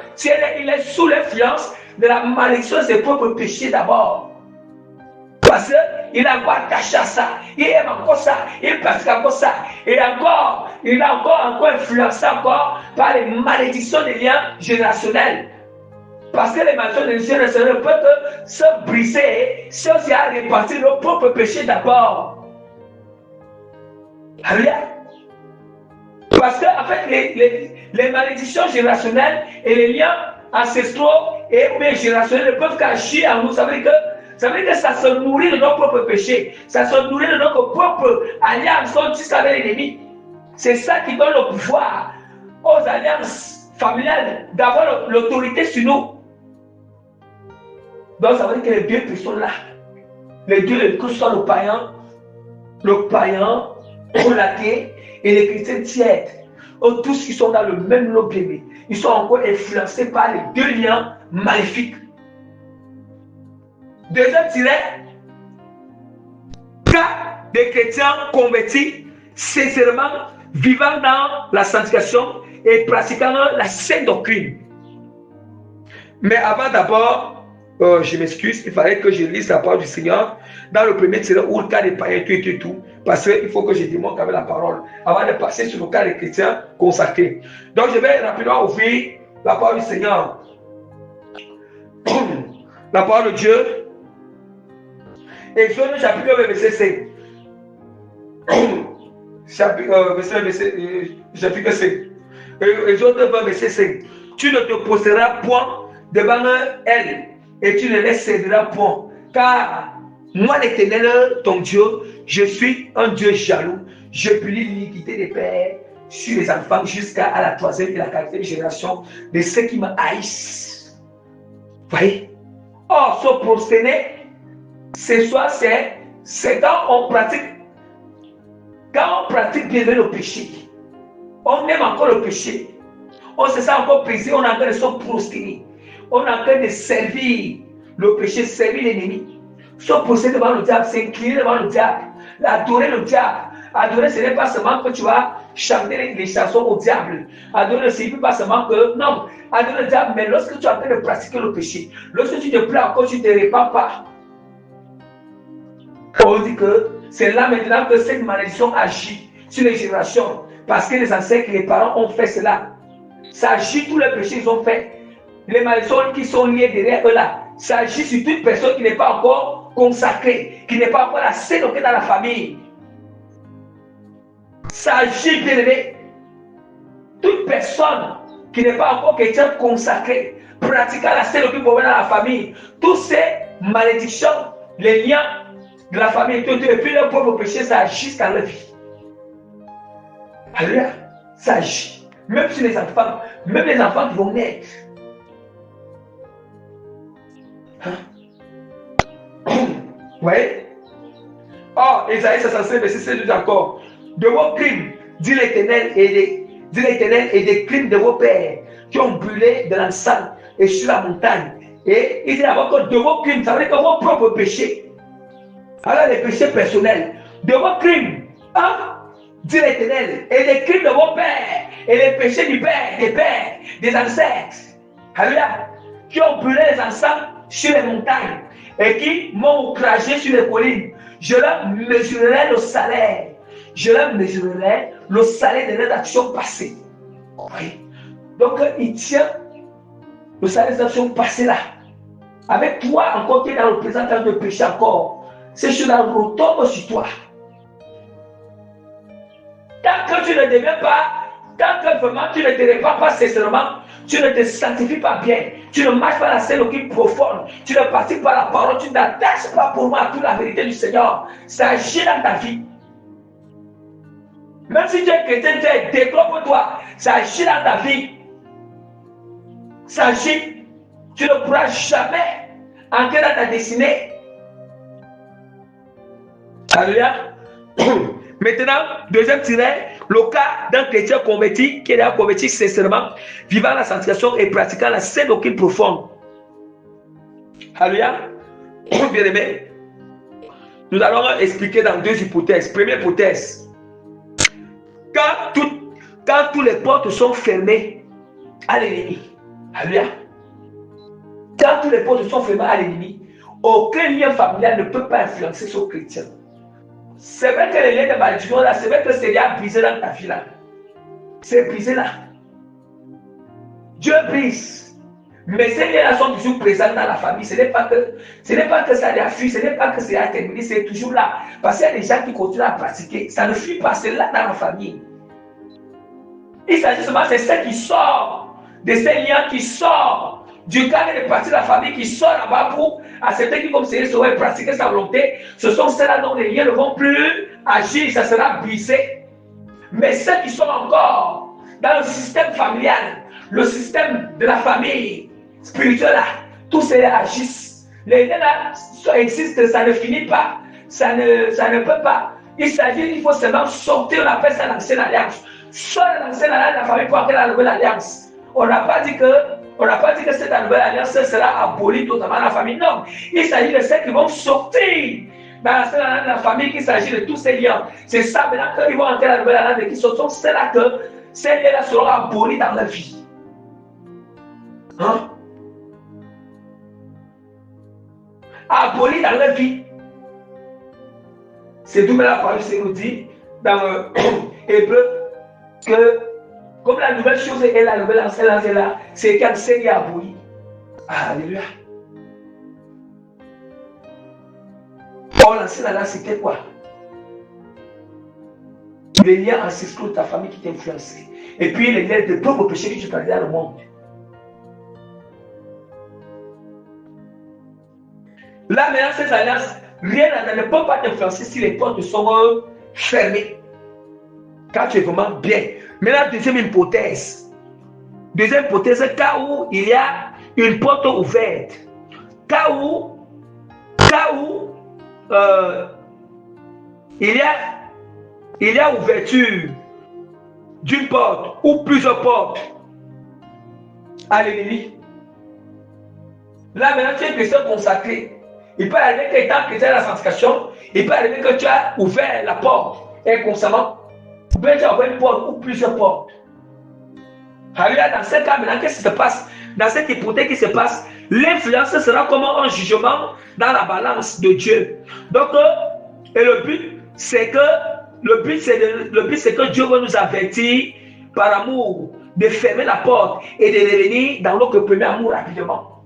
il est sous l'influence de la malédiction de ses propres péchés d'abord. Parce qu'il est encore attaché à ça, il aime encore ça, il pratique encore ça. Et encore, il est encore influencé encore par les malédictions des liens générationnels. Parce que les malédictions des liens générationnels peuvent se briser si on s'y a réparti nos propres péchés d'abord. Alléluia. Parce que, en fait, les malédictions générationnelles et les liens ancestraux et générationnels ne peuvent qu'agir en nous. Ça veut dire que ça se nourrit de nos propres péchés. Ça se nourrit de notre propre alliance avec l'ennemi. C'est ça qui donne le pouvoir aux alliances familiales d'avoir l'autorité sur nous. Donc, ça veut dire que les deux personnes là, les deux, que ce soit le païen, l'athée et les chrétiens tièdes, tous ils sont dans le même lot bébé. Ils sont encore influencés par les deux liens maléfiques. Deuxième tiret, cas des chrétiens convertis, sincèrement vivant dans la sanctification et pratiquant la sainte doctrine. Mais avant d'abord, je m'excuse, il fallait que je lise la parole du Seigneur dans le premier tiret où le cas des païens, tout, parce qu'il faut que je démontre avec la parole avant de passer sur le cas des chrétiens consacrés. Donc je vais rapidement ouvrir la parole du Seigneur. La parole de Dieu. Exode chapitre 1, verset 5. Chapitre 5. Exode 20, verset 5. Tu ne te poseras point devant elle et tu ne les céderas point. Car moi, l'Éternel, ton Dieu, je suis un Dieu jaloux. Je punis l'iniquité des pères sur les enfants jusqu'à la 3e et la 4e génération de ceux qui me haïssent. Voyez? Or, se prosterner, ce soir, c'est quand on pratique bien le péché. On aime encore le péché. On se sent encore brisé, on est en train de se prosterner. On est en train de servir le péché, servir l'ennemi. Se prosterner devant le diable, s'incliner devant le diable, adorer le diable. Adorer, ce n'est pas seulement que tu vas chanter les chansons au diable. Adorer, ce n'est pas seulement que, non, adorer le diable, mais lorsque tu es en train de pratiquer le péché, lorsque tu te plains encore, tu ne te répands pas. On dit que c'est là maintenant que cette malédiction agit sur les générations. Parce que les ancêtres, les parents ont fait cela. Ça agit tous les péchés qu'ils ont fait. Les malédictions qui sont liées derrière eux là. Ça agit sur toute personne qui n'est pas encore consacrée, qui n'est pas encore la sainte dans la famille. Ça agit, bien aimé. Toute personne qui n'est pas encore chrétien consacrée, pratiquant la sainte dans la famille, toutes ces malédictions, les liens de la famille, et puis leur propre péché, ça agit jusqu'à leur vie. Alléluia, ça agit. Même sur les enfants qui vont naître. Vous voyez? Or, Isaïe 65, verset 7 encore. De vos crimes, dit l'Éternel, et des crimes de vos pères qui ont brûlé de l'encens et sur la montagne. Et il dit d'abord que de vos crimes, ça veut dire que vos propres péchés. Alors les péchés personnels, de vos crimes, hein, dit l'Éternel, et les crimes de vos pères, et les péchés du père, des pères, des ancêtres, alléluia, qui ont brûlé les encens sur les montagnes, et qui m'ont outragé sur les collines. Je leur mesurerai le salaire. Je leur mesurerai le salaire de leurs actions passées. Oui. Donc, il tient le salaire des actions passées là. Avec toi, encore qui est dans le présent temps de péché encore, ces choses-là retombent sur toi. Tant que tu ne deviens pas, tant que vraiment tu ne te répands pas sincèrement, tu ne te sanctifies pas bien, tu ne marches pas la scène occulte profonde, tu ne pratiques pas la parole, tu n'attaches pas pour moi à toute la vérité du Seigneur, ça agit dans ta vie. Même si tu es chrétien, développe-toi, ça agit dans ta vie. Ça agit, tu ne pourras jamais entrer dans ta destinée. Alléluia. Maintenant, deuxième tiret, le cas d'un chrétien converti, qui est converti sincèrement, vivant la sanctification et pratiquant la sainte doctrine profonde. Alléluia. Bien aimé, nous allons expliquer dans deux hypothèses. Première hypothèse, quand toutes les portes sont fermées à l'ennemi. Alléluia. Quand toutes les portes sont fermées à l'ennemi, aucun lien familial ne peut pas influencer ce chrétien. C'est vrai que les liens de malédiction là, c'est vrai que c'est déjà brisé dans ta vie là. C'est brisé là. Dieu brise. Mais ces liens sont toujours présents dans la famille. Ce n'est pas que ça a fui, ce n'est pas que ça a terminé, c'est toujours là. Parce qu'il y a des gens qui continuent à pratiquer. Ça ne fuit pas, c'est là dans la famille. Il s'agit seulement de ce qui sort, de ces liens qui sortent du cadre de partie de la famille, qui sort là-bas pour accepter qui, comme c'est et pratiquer sa volonté. Ce sont ceux-là dont les liens ne vont plus agir, ça sera brisé. Mais ceux qui sont encore dans le système familial, le système de la famille spirituelle, là, tous ces agissent. Les liens là existent, ça ne finit pas, ça ne peut pas. Il faut seulement sortir, on appelle ça l'ancienne alliance. Seule l'ancienne alliance de la famille pour entrer dans la nouvelle alliance. On n'a pas dit que cette nouvelle alliance sera abolie totalement dans la famille. Non, il s'agit de ceux qui vont sortir dans la famille, qu'il s'agit de tous ces liens. C'est ça maintenant qu'ils vont entrer dans la nouvelle alliance et qui sont ceux-là que ces liens-là seront abolis dans leur vie. Hein? Abolis dans leur vie. C'est d'où la parole nous dit dans Hébreu que comme la nouvelle chose est la nouvelle alliance est là, c'est qu'elle s'est abolie. Alléluia. Or, l'ancienne alliance, c'était quoi? Les liens ancestraux de ta famille qui t'influençaient. Et puis les liens de propres péchés que tu perdais dans le monde. Là, maintenant, ces alliances, rien ne peut pas t'influencer si les portes sont fermées. Quand tu es vraiment bien. Maintenant, deuxième hypothèse. Deuxième hypothèse, cas où il y a une porte ouverte. Cas où il y a ouverture d'une porte ou plusieurs portes à l'ennemi. Là, maintenant, tu es chrétien consacré. Il peut arriver que étant chrétien à la sanctification, il peut arriver que tu as ouvert la porte inconsciemment. Ou bien tu as ouvert une porte ou plusieurs portes. Alléluia, dans ce cas, maintenant, qu'est-ce qui se passe? Dans cette hypothèse qui se passe, l'influence sera comme un jugement dans la balance de Dieu. Donc, et le but, c'est que Dieu va nous avertir par amour de fermer la porte et de revenir dans notre premier amour rapidement.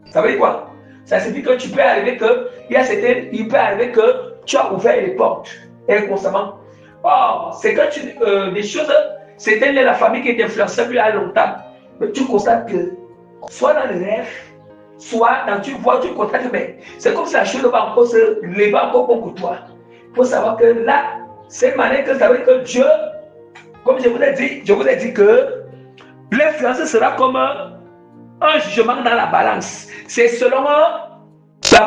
Ça veut dire quoi? Ça signifie que tu peux arriver que il peut arriver que tu as ouvert les portes inconsciemment. Or, c'est que des choses, c'était la famille qui t'influençait plus à longtemps. Mais tu constates que soit dans les rêves, soit dans tu vois, tu constates, mais c'est comme si la chose va encore se lever encore contre toi. Il faut savoir que là, c'est une manière que ça veut dire que Dieu, comme je vous ai dit que l'influence sera comme un jugement dans la balance. C'est selon la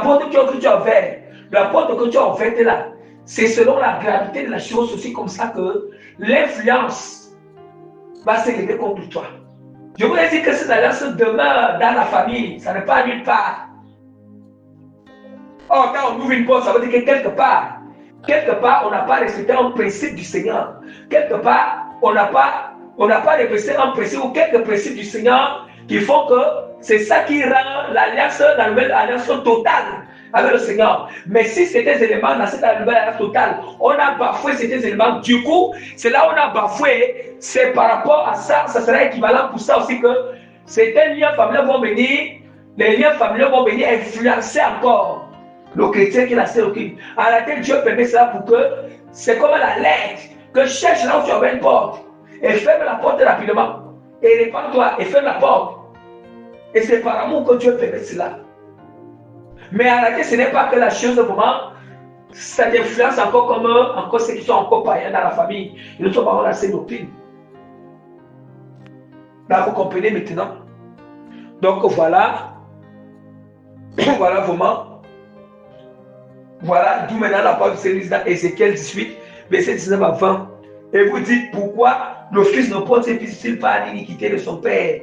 porte que tu as ouverte. La porte que tu as ouverte là, c'est selon la gravité de la chose aussi comme ça que l'influence va s'élever contre toi. Je vous ai dit que cette alliance demeure dans la famille, ça n'est pas nulle part. Or, quand on ouvre une porte, ça veut dire que quelque part, on n'a pas respecté un principe du Seigneur. Quelque part, on n'a pas respecté un principe ou quelques principes du Seigneur qui font que c'est ça qui rend l'alliance, la nouvelle alliance totale avec le Seigneur. Mais si c'est des éléments dans cette nouvelle alliance totale, on a bafoué ces éléments. Du coup, c'est là où on a bafoué, c'est par rapport à ça, ça sera équivalent pour ça aussi que certains liens familiaux vont venir, les liens familiaux vont venir influencer encore le chrétien qui l'a sélectionné. En réalité, Dieu permet cela pour que c'est comme la lettre que cherche là où tu as une porte et ferme la porte rapidement. Et répands-toi et ferme la porte. Et c'est par amour que Dieu permet cela. Mais en réalité, ce n'est pas que la chose vraiment, ça influence encore comme encore ceux qui sont encore païens dans la famille. Ils ne sont pas dans ces doctrines. Là, vous comprenez maintenant. Donc voilà. Voilà vraiment. Voilà d'où maintenant la parole de dans Ézéchiel 18, verset 19 à 20. Et vous dites pourquoi le fils ne porte-t-il pas l'iniquité de son père?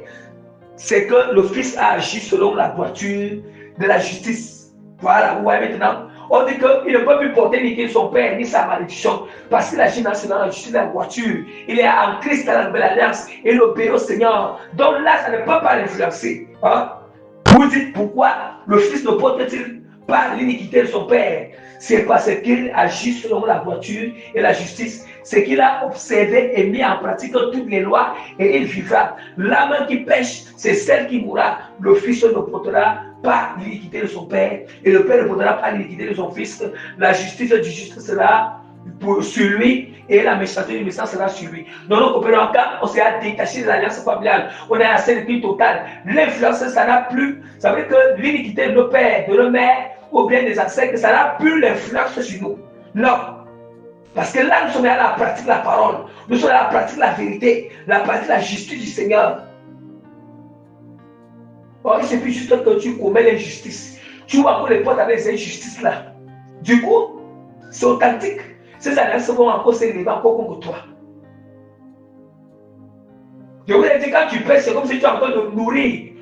C'est que le fils a agi selon la droiture de la justice. Voilà, vous voyez maintenant. On dit qu'il ne peut plus porter l'iniquité de son père ni sa malédiction parce qu'il agit dans la justice de la droiture. Il est en Christ dans la nouvelle alliance et il obéit au Seigneur. Donc là, ça ne peut pas l'influencer. Hein? Vous dites pourquoi le fils ne porte-t-il par l'iniquité de son père. C'est parce qu'il agit selon la voiture et la justice. C'est qu'il a observé et mis en pratique toutes les lois et il vivra. L'âme qui pêche, c'est celle qui mourra. Le fils ne portera pas l'iniquité de son père et le père ne portera pas l'iniquité de son fils. La justice du juste sera sur lui et la méchanceté du méchant sera sur lui. Donc, nous comprenons quand on s'est détaché de l'alliance familiale, on est à la totale. L'influence, ça n'a plus. Ça veut dire que l'iniquité de nos pères, de nos mères, ou bien des ancêtres, ça n'a plus l'influence sur nous. Non. Parce que là, nous sommes à la pratique de la parole. Nous sommes à la pratique de la vérité, la pratique de la justice du Seigneur. Or, c'est plus juste que tu commets l'injustice. Tu vois encore les portes avec ces injustices-là. Du coup, c'est authentique. Ces alliances vont encore s'élever encore contre toi. Je vous ai dit, quand tu pèses, c'est comme si tu es en train de nourrir.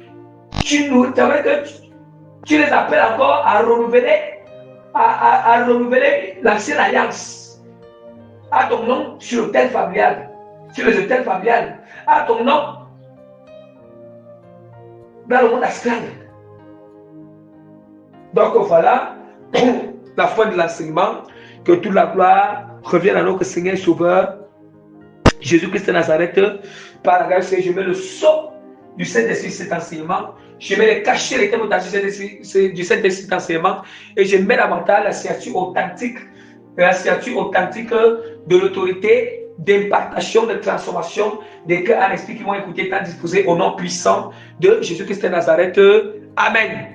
Tu nourris, ça veut dire que tu les appelles encore à renouveler l'ancienne alliance. À ton nom sur l'autel familial, sur les hôtels familiales. À ton nom dans le monde astral. Donc voilà, la fin de l'enseignement. Que toute la gloire revienne à notre Seigneur Sauveur, Jésus-Christ de Nazareth. Par la grâce, je mets le sceau du Saint-Esprit cet enseignement. Je mets les cachets, les thèmes du Saint-Esprit cet enseignement. Et je mets davantage la signature authentique de l'autorité d'impartation, de transformation des cœurs en esprit qui vont écouter, tant disposés au nom puissant de Jésus-Christ de Nazareth. Amen.